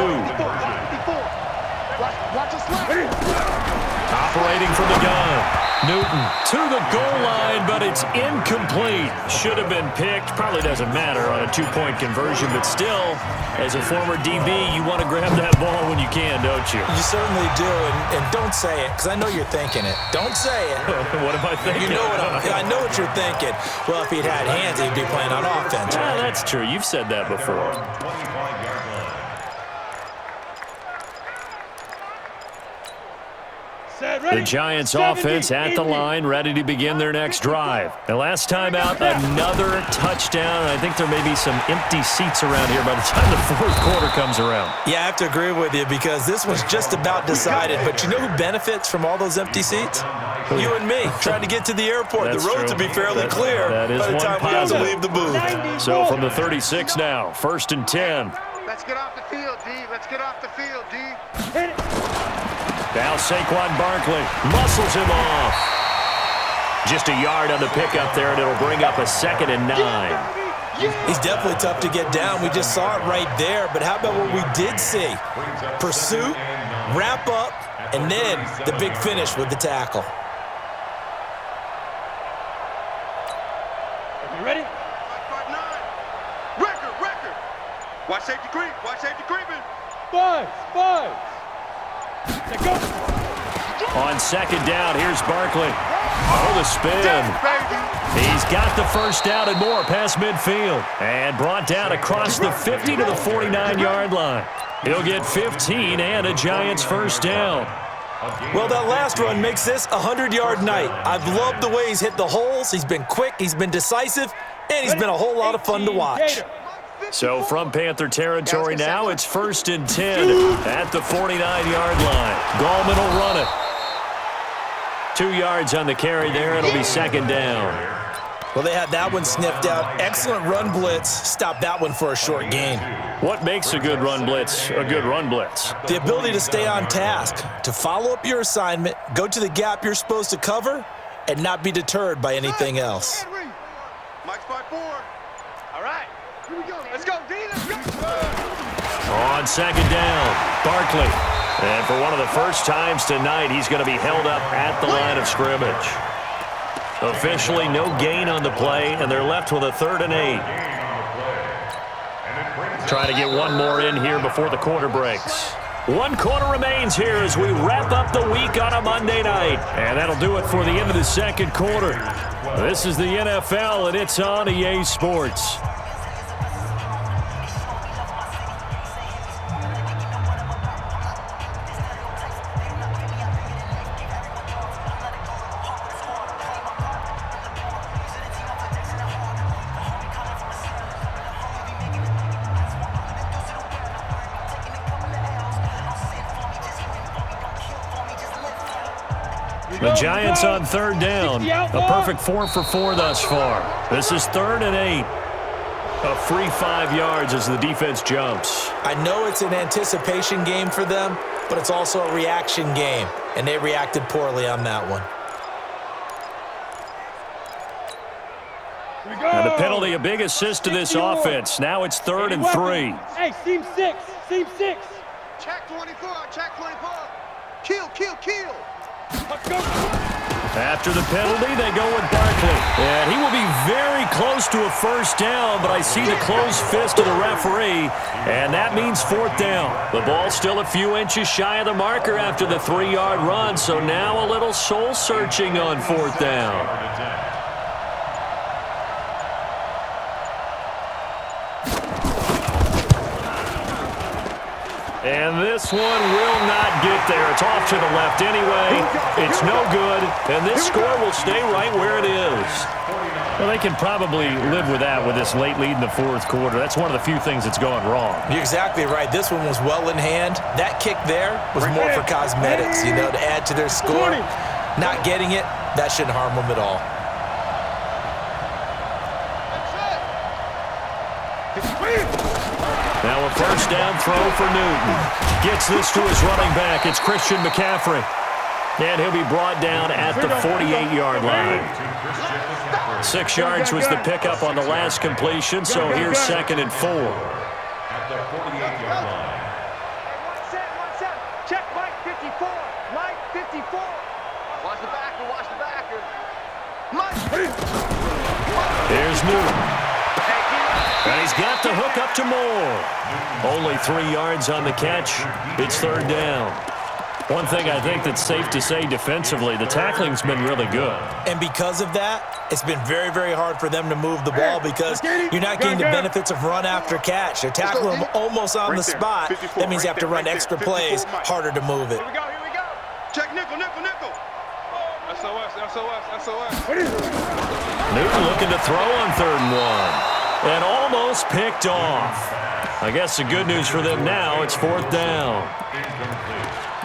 Operating from the gun. Newton to the goal line, but it's incomplete. Should have been picked. Probably doesn't matter on a 2-point conversion, but still, as a former DB, you want to grab that ball when you can, don't you? You certainly do, and don't say it, because I know you're thinking it. Don't say it. What am I thinking? You know I know what you're thinking. Well, if he'd had hands, he'd be playing on offense. Yeah, that's true. You've said that before. 25-yard line. The Giants offense at the line, ready to begin their next drive. The last time out, another touchdown. I think there may be some empty seats around here by the time the 4th quarter comes around. Yeah, I have to agree with you because this one's just about decided. But you know who benefits from all those empty seats? You and me, trying to get to the airport. That's the roads true. will be fairly clear that is by the time we have to leave the booth. So from the 36 now, 1st and 10. Let's get off the field, D. Hit it. Now Saquon Barkley muscles him off. Just a yard on the pickup there, and it'll bring up a 2nd and 9. He's definitely tough to get down. We just saw it right there. But how about what we did see? Pursuit, wrap up, and then the big finish with the tackle. You ready? Record. Watch safety creeping. Buzz. Let's go. On 2nd down, here's Barkley. Oh, the spin. He's got the first down and more past midfield. And brought down across the 50 to the 49-yard line. He'll get 15 and a Giants first down. Well, that last run makes this a 100-yard night. I've loved the way he's hit the holes. He's been quick, he's been decisive, and he's been a whole lot of fun to watch. So from Panther territory now, it's 1st and 10 at the 49-yard line. Gallman will run it. 2 yards on the carry there. It'll be 2nd down. Well, they had that one sniffed out. Excellent run blitz. Stopped that one for a short gain. What makes a good run blitz a good run blitz? The ability to stay on task, to follow up your assignment, go to the gap you're supposed to cover, and not be deterred by anything else. Mike's 5-4. All right. Here we go. Let's go, D. Let's go. On second down, Barkley. And for one of the first times tonight, he's going to be held up at the line of scrimmage. Officially, no gain on the play, and they're left with a 3rd and 8. Trying to get one more in here before the quarter breaks. 1 quarter remains here as we wrap up the week on a Monday night. And that'll do it for the end of the second quarter. This is the NFL, and it's on EA Sports. The Giants on 3rd down. A perfect 4 for 4 thus far. This is 3rd and 8. A free 5 yards as the defense jumps. I know it's an anticipation game for them, but it's also a reaction game, and they reacted poorly on that one. And the penalty, a big assist to this offense. Now it's 3rd and 3. Hey, seam 6. Seam 6. Check 24. Check 24. Kill, kill, kill. Let's go. After the penalty, they go with Barkley. And he will be very close to a first down, but I see the closed fist of the referee, and that means 4th down. The ball's still a few inches shy of the marker after the 3-yard run, so now a little soul-searching on 4th down. And this one will not get there. It's off to the left anyway. It's no good, and this score will stay right where it is. Well, they can probably live with that with this late lead in the 4th quarter. That's one of the few things that's gone wrong. You're exactly right. This one was well in hand. That kick there was more for cosmetics, to add to their score. Not getting it, that shouldn't harm them at all. Now a first down throw for Newton. Gets this to his running back. It's Christian McCaffrey. And he'll be brought down at the 48-yard line. 6 yards was the pickup on the last completion, so here's 2nd and 4. At the 48-yard line. One set. Check Mike 54. Mike 54. Watch the backer. Watch the backer. Mike. Here's Newton. And he's got the hook up to Moore. Only 3 yards on the catch. It's 3rd down. One thing I think that's safe to say defensively, the tackling's been really good. And because of that, it's been very, very hard for them to move the ball because you're not getting the benefits of run after catch. They're tackling them almost on the spot. That means you have to run extra plays, harder to move it. Here we go. Check nickel. SOS. Newton looking to throw on 3rd and 1. And almost picked off. I guess the good news for them now, it's 4th down.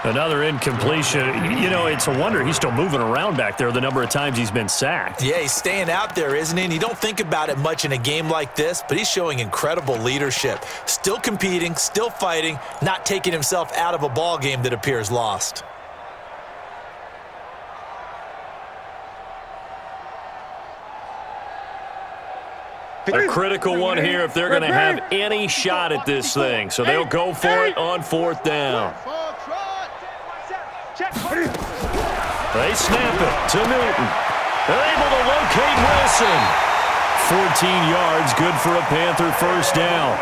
Another incompletion. It's a wonder he's still moving around back there the number of times he's been sacked. Yeah, he's staying out there, isn't he? And you don't think about it much in a game like this, but he's showing incredible leadership. Still competing, still fighting, not taking himself out of a ball game that appears lost. A critical one here if they're going to have any shot at this thing. So they'll go for it on 4th down. They snap it to Newton. They're able to locate Wilson. 14 yards, good for a Panther first down.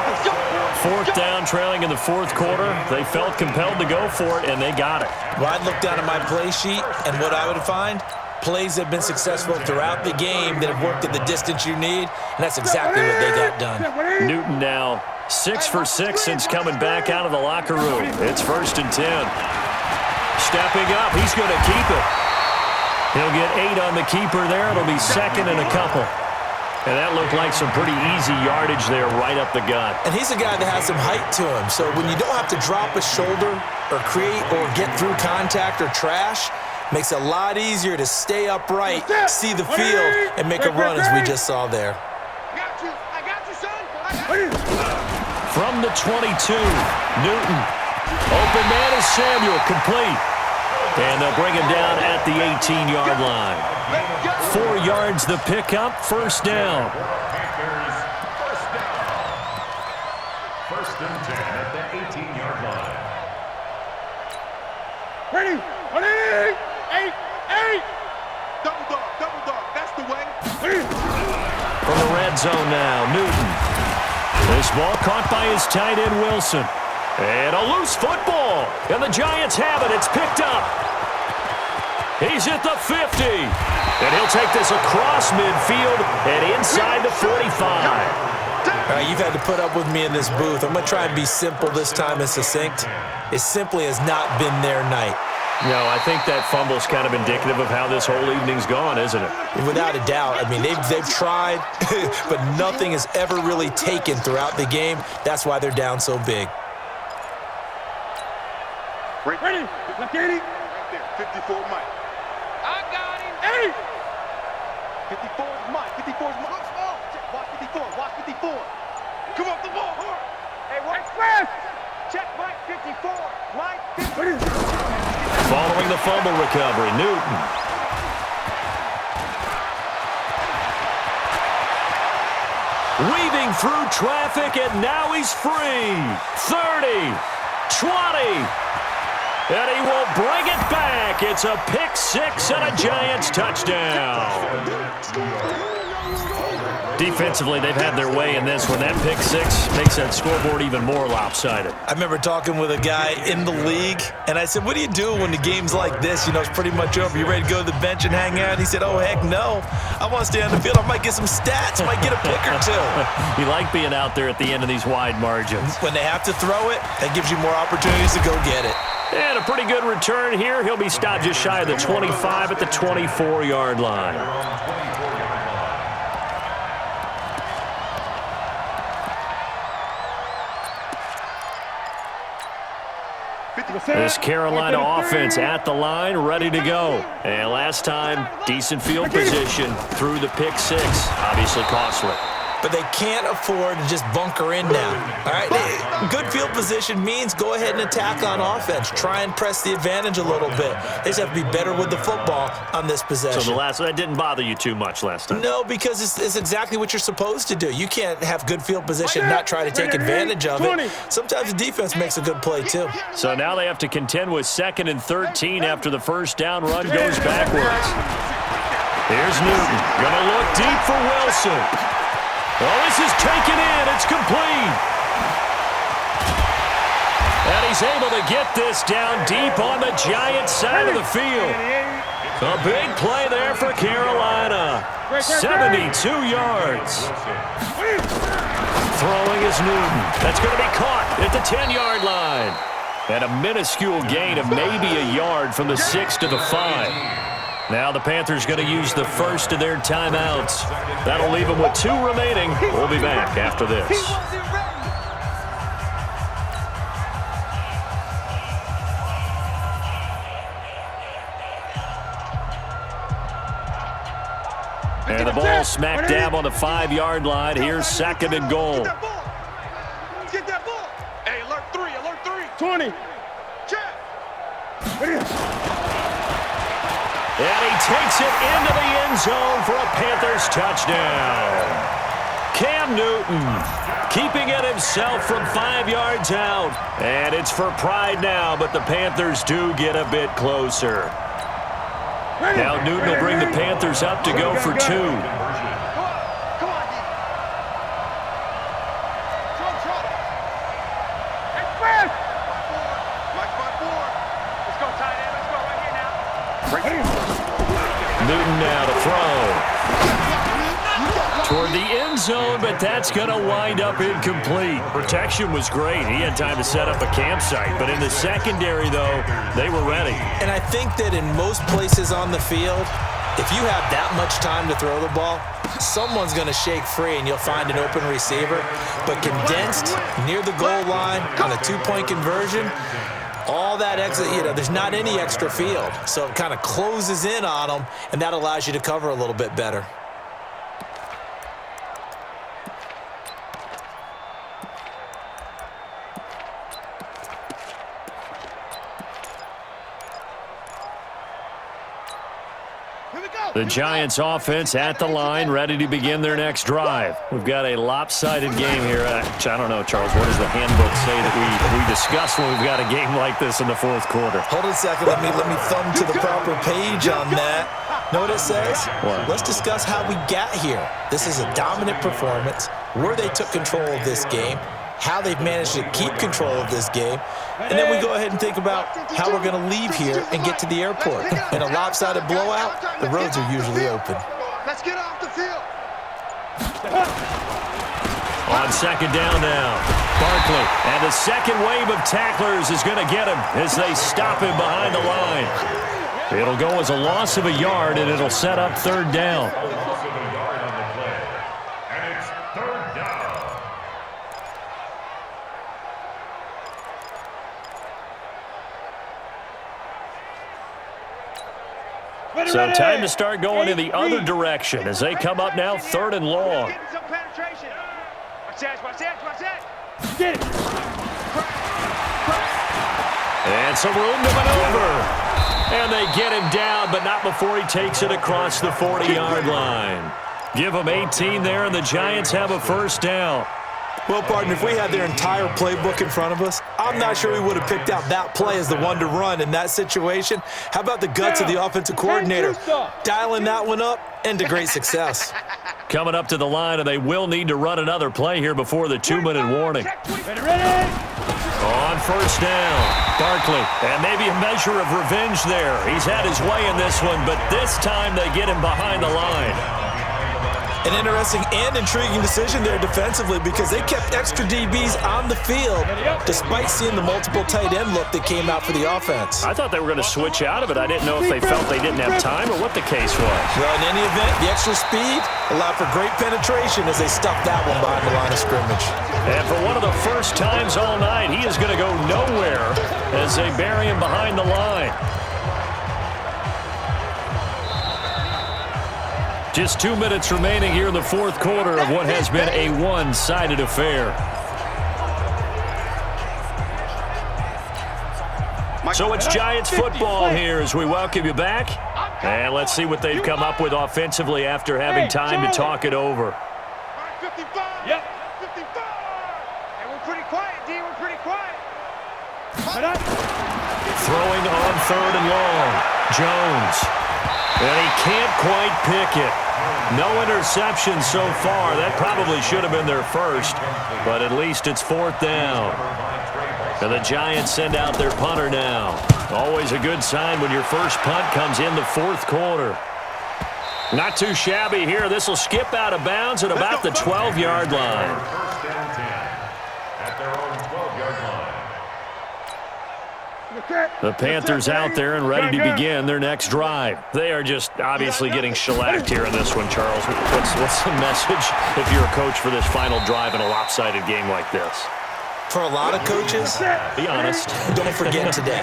4th down, trailing in the 4th quarter. They felt compelled to go for it, and they got it. Well, I'd look down at my play sheet, and what I would find, plays have been successful throughout the game that have worked at the distance you need, and that's exactly what they got done. Newton now 6 for 6 since coming back out of the locker room. It's 1st and 10. Stepping up, he's going to keep it. He'll get 8 on the keeper there. It'll be 2nd and a couple. And that looked like some pretty easy yardage there right up the gut. And he's a guy that has some height to him, so when you don't have to drop a shoulder or create or get through contact or trash, makes it a lot easier to stay upright, see the field, and make a run as we just saw there. I got you, son. From the 22, Newton. Open man is Samuel, complete. And they'll bring him down at the 18-yard line. 4 yards the pickup, first down. Panthers, first down. First and 10 at the 18-yard line. Ready? Ready? 8, 8. Double dog, that's the way. From the red zone now, Newton. This ball caught by his tight end, Wilson. And a loose football. And the Giants have it. It's picked up. He's at the 50. And he'll take this across midfield and inside the 45. You've had to put up with me in this booth. I'm going to try and be simple this time and succinct. It simply has not been their night. No, I think that fumble's kind of indicative of how this whole evening's gone, isn't it? Without a doubt. I mean, they've tried, but nothing has ever really taken throughout the game. That's why they're down so big. Ready? Left 80. Right there, 54 Mike. I got him. 80. 54 is Mike. 54 is Mike. Watch 54. Watch 54. Come off the ball. Hard. Hey, right fast. Check Mike 54. Mike 54. Following the fumble recovery, Newton. Weaving through traffic, and now he's free. 30, 20, and he will bring it back. It's a pick six and a Giants touchdown. Defensively, they've had their way in this one. That pick six makes that scoreboard even more lopsided. I remember talking with a guy in the league, and I said, what do you do when the game's like this? You know, it's pretty much over. You ready to go to the bench and hang out? He said, oh, heck no. I want to stay on the field. I might get some stats. Might get a pick or two. You like being out there at the end of these wide margins. When they have to throw it, that gives you more opportunities to go get it. And a pretty good return here. He'll be stopped just shy of the 25 at the 24-yard line. This Carolina offense at the line, ready to go. And last time, decent field position through the pick six. Obviously costly. But they can't afford to just bunker in now. All right, good field position means go ahead and attack on offense. Try and press the advantage a little bit. They just have to be better with the football on this possession. So that didn't bother you too much last time? No, because it's exactly what you're supposed to do. You can't have good field position and not try to take advantage of it. Sometimes the defense makes a good play too. So now they have to contend with 2nd and 13 after the first down run goes backwards. Here's Newton. Gonna look deep for Wilson. Oh, this is taken in. It's complete. And he's able to get this down deep on the Giants side of the field. A big play there for Carolina. 72 yards. Throwing is Newton. That's going to be caught at the 10-yard line. And a minuscule gain of maybe a yard from the 6 to the 5. Now the Panthers going to use the first of their timeouts. That'll leave them with 2 remaining. We'll be back after this. And the ball smack dab on the 5-yard line. Here's 2nd and goal. Get that ball. Hey, alert 3. 20. Check. And he takes it into the end zone for a Panthers touchdown. Cam Newton keeping it himself from 5 yards out. And it's for pride now, but the Panthers do get a bit closer. Now Newton will bring the Panthers up to go for 2. Come on, D. Hey, Fred! Mike 5-4. Let's go, tight end. Let's go right here now. Newton now to throw. Toward the end zone, but that's going to wind up incomplete. Protection was great. He had time to set up a campsite, but in the secondary, though, they were ready. And I think that in most places on the field, if you have that much time to throw the ball, someone's going to shake free and you'll find an open receiver. But condensed near the goal line on a 2-point conversion, all that extra, there's not any extra field. So it kind of closes in on them, and that allows you to cover a little bit better. The Giants offense at the line, ready to begin their next drive. We've got a lopsided game here. I don't know, Charles, what does the handbook say that we discuss when we've got a game like this in the fourth quarter? Hold on a second. Let me thumb to the proper page on that. Know what it says? What? Let's discuss how we got here. This is a dominant performance, where they took control of this game, how they've managed to keep control of this game, and then we go ahead and think about how we're going to leave here and get to the airport. In a lopsided blowout, the roads are usually open. Let's get off the field. On second down now, Barkley, and the second wave of tacklers is going to get him as they stop him behind the line. It'll go as a loss of a yard, and it'll set up third down. Loss of a yard on the play. And it's third down. So time to start going in the other direction as they come up now third and long. Getting some penetration. Watch that, watch that, watch that. Get it. And some room to maneuver. And they get him down, but not before he takes it across the 40-yard line. Give them 18 there, and the Giants have a first down. Well, partner, if we had their entire playbook in front of us, I'm not sure we would have picked out that play as the one to run in that situation. How about the guts of the offensive coordinator dialing that one up into great success? Coming up to the line, and they will need to run another play here before the 2-minute warning. Ready. On first down, Barkley, and maybe a measure of revenge there. He's had his way in this one, but this time they get him behind the line. An interesting and intriguing decision there defensively because they kept extra DBs on the field despite seeing the multiple tight end look that came out for the offense. I thought they were going to switch out of it. I didn't know if they felt they didn't have time or what the case was. Well, in any event, the extra speed allowed for great penetration as they stuffed that one behind the line of scrimmage. And for one of the first times all night, he is going to go nowhere as they bury him behind the line. Just 2 minutes remaining here in the fourth quarter of what has been a one-sided affair. So it's Giants football here as we welcome you back. And let's see what they've come up with offensively after having time to talk it over. 55. Yep. 55. And we're pretty quiet, D. We're pretty quiet. Throwing on third and long. Jones. And he can't quite pick it. No interception so far. That probably should have been their first, but at least it's fourth down. And the Giants send out their punter now. Always a good sign when your first punt comes in the fourth quarter. Not too shabby here. This will skip out of bounds at about the 12-yard line. First and 10 at their own 12-yard line. The Panthers out there and ready to begin their next drive. They are just obviously getting shellacked here in this one, Charles. What's the message if you're a coach for this final drive in a lopsided game like this? For a lot of coaches, Be honest. don't forget today.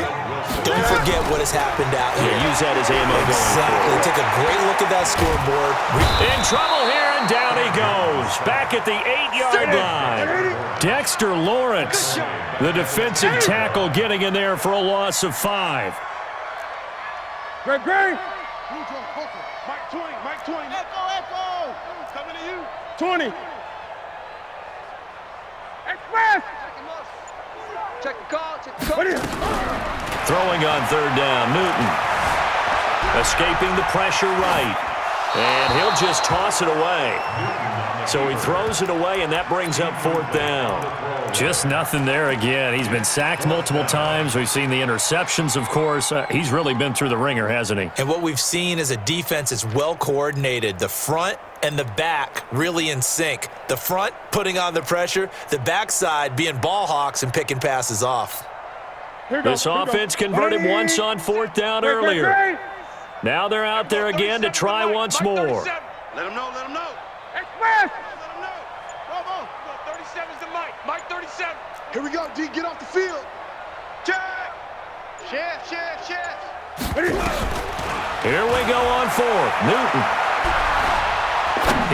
Don't forget what has happened out here. Use that as ammo going Exactly. forward. Take a great look at that scoreboard. In trouble here, and down he goes. Back at the 8-yard line. Dexter Lawrence, the defensive tackle, getting in there for a loss of 5. Greg. Mike 20, Mike 20. Echo. Coming to you. 20. Express. Check the call, check the call. Throwing on third down, Newton. Escaping the pressure right. And he'll just toss it away. So he throws it away, and that brings up fourth down. Just nothing there again. He's been sacked multiple times. We've seen the interceptions, of course. He's really been through the ringer, hasn't he? And what we've seen is a defense that's well coordinated. The front and the back really in sync. The front putting on the pressure, the backside being ball hawks and picking passes off. This offense converted once on fourth down earlier. Now they're out there again to try once more. Let him know, let him know. Express. Let him know. Come on. 37's the Mike. Mike 37. Here we go, D. Get off the field. Check. Chef. Here we go on fourth. Newton.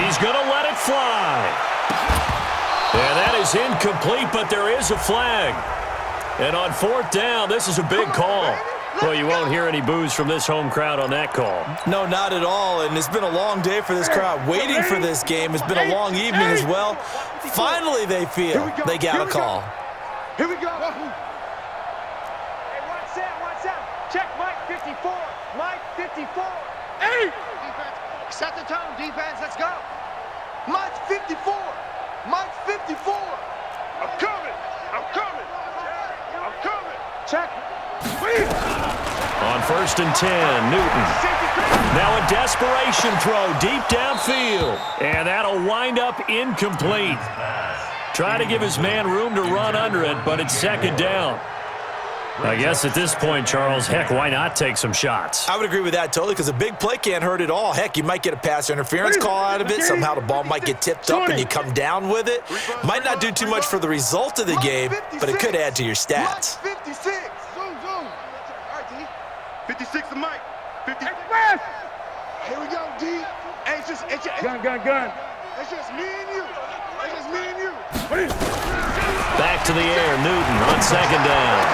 He's going to let it fly. And that is incomplete, but there is a flag. And on fourth down, this is a big call. Well, you won't hear any boos from this home crowd on that call. No, not at all, and it's been a long day for this crowd waiting for this game. It's been a long evening as well. Finally, they feel they got a call. Here we go. Hey, watch out. Check Mike 54. Mike 54. Hey! Defense, set the tone, defense. Let's go. Mike 54. Mike 54. I'm coming. Check. On 1st and 10, Newton. Now a desperation throw deep downfield. And that'll wind up incomplete. Try to give his man room to run under it, but it's 2nd down. I guess at this point, Charles, heck, why not take some shots? I would agree with that totally because a big play can't hurt at all. Heck, you might get a pass interference call out of it. Somehow the ball might get tipped up and you come down with it. Might not do too much for the result of the game, but it could add to your stats. 56. Zoom. All right, D. 56 to Mike. 50. Express. Here we go, D. Hey, it's just Gun. It's just me and you. Back to the air, Newton on 2nd down.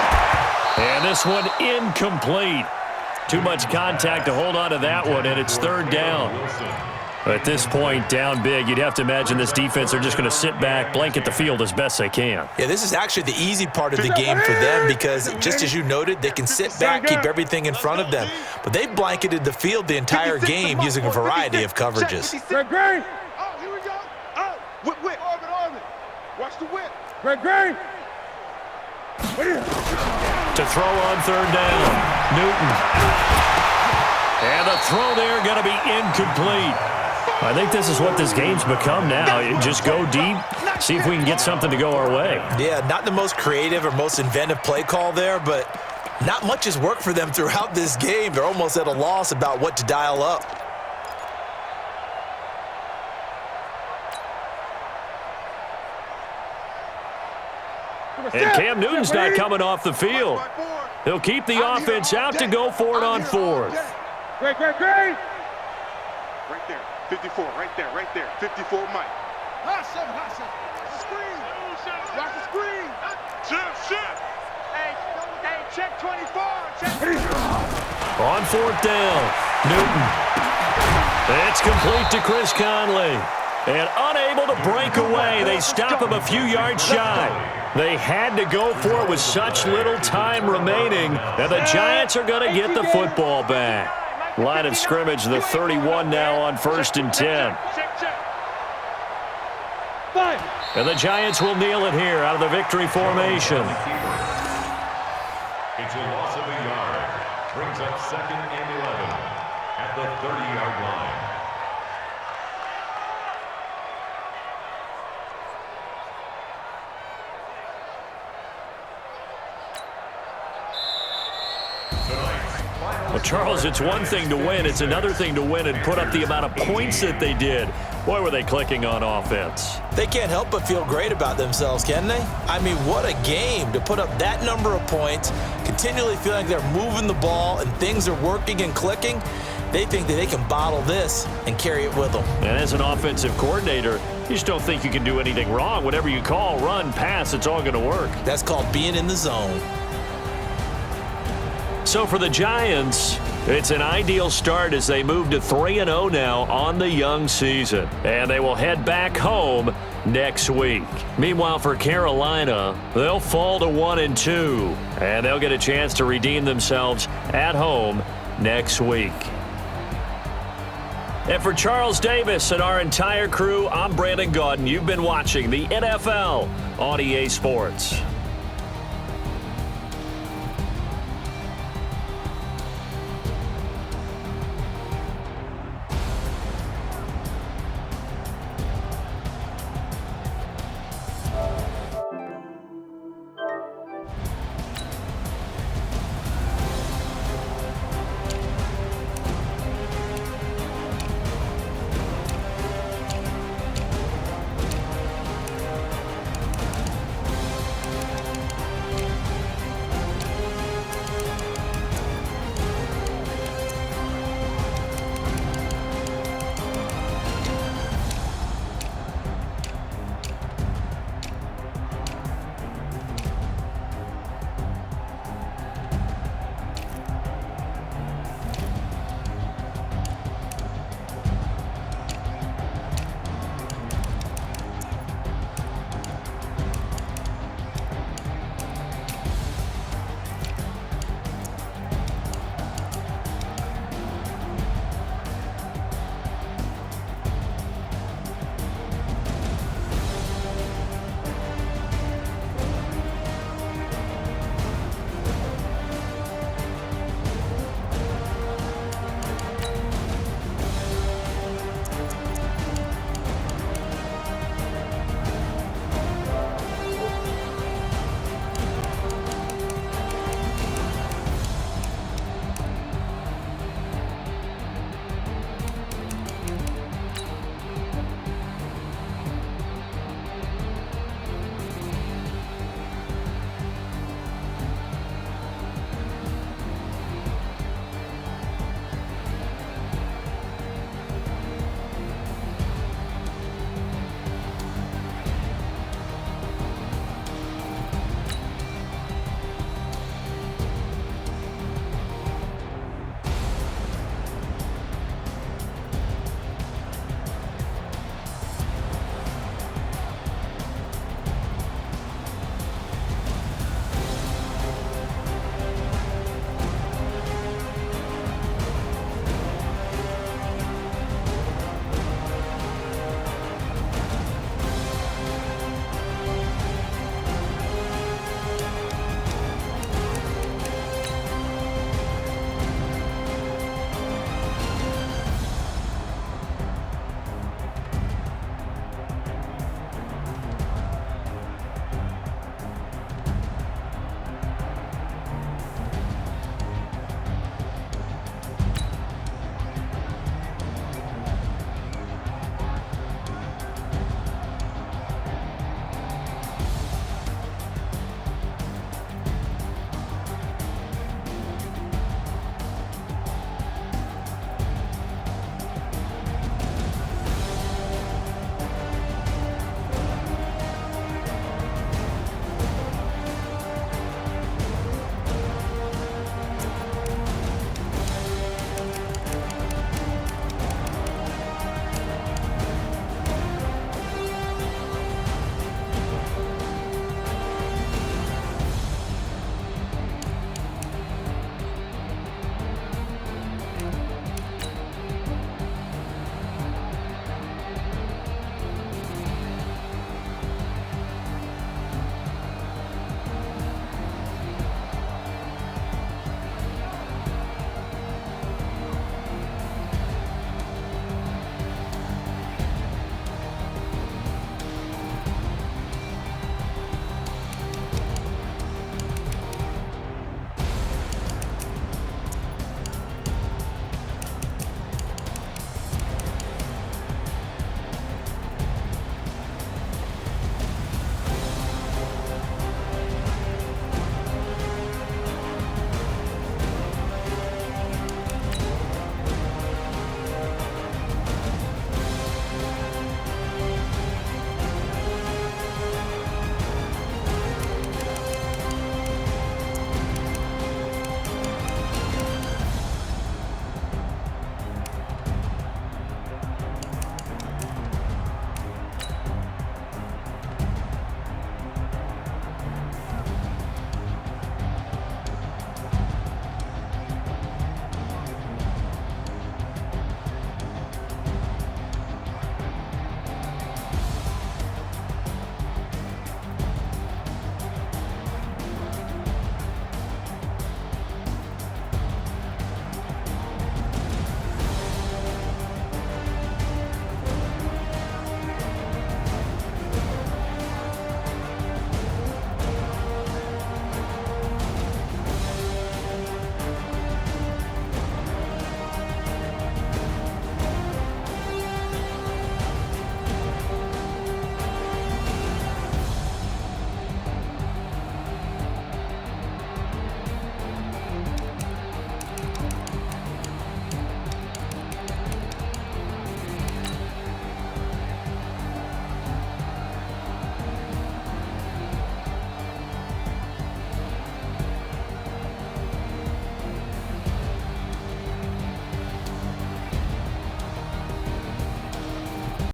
And this one incomplete. Too much contact to hold on to that one, and it's 3rd down. At this point, down big, you'd have to imagine this defense are just going to sit back, blanket the field as best they can. Yeah, this is actually the easy part of the game for them because, just as you noted, they can sit back, keep everything in front of them. But they blanketed the field the entire game using a variety of coverages. Greg. Oh, here we go. Oh, whip. Armin. Watch the whip. Greg. To throw on 3rd down, Newton. And the throw there going to be incomplete. I think this is what this game's become now. You just go deep, see if we can get something to go our way. Yeah, not the most creative or most inventive play call there, but not much has worked for them throughout this game. They're almost at a loss about what to dial up. And Cam Newton's not coming off the field. He'll keep the offense out to go for it on 4th. Greg. Right there. 54. Right there. 54, Mike. Hustle. Watch the screen. Shift. Hey, check 24. On 4th down, Newton. It's complete to Chris Conley. And unable to break away, they stop him a few yards shy. They had to go for it with such little time remaining, and the Giants are going to get the football back. Line of scrimmage, the 31 now on 1st and 10. And the Giants will kneel it here out of the victory formation. It's a loss of a yard. Brings up 2nd and 11 at the 30-yard line. Well, Charles, it's one thing to win. It's another thing to win and put up the amount of points that they did. Boy, were they clicking on offense. They can't help but feel great about themselves, can they? I mean, what a game to put up that number of points, continually feeling like they're moving the ball and things are working and clicking. They think that they can bottle this and carry it with them. And as an offensive coordinator, you just don't think you can do anything wrong. Whatever you call, run, pass, it's all going to work. That's called being in the zone. So for the Giants, it's an ideal start as they move to 3-0 now on the young season. And they will head back home next week. Meanwhile, for Carolina, they'll fall to 1-2. And they'll get a chance to redeem themselves at home next week. And for Charles Davis and our entire crew, I'm Brandon Gaudin. You've been watching the NFL on EA Sports.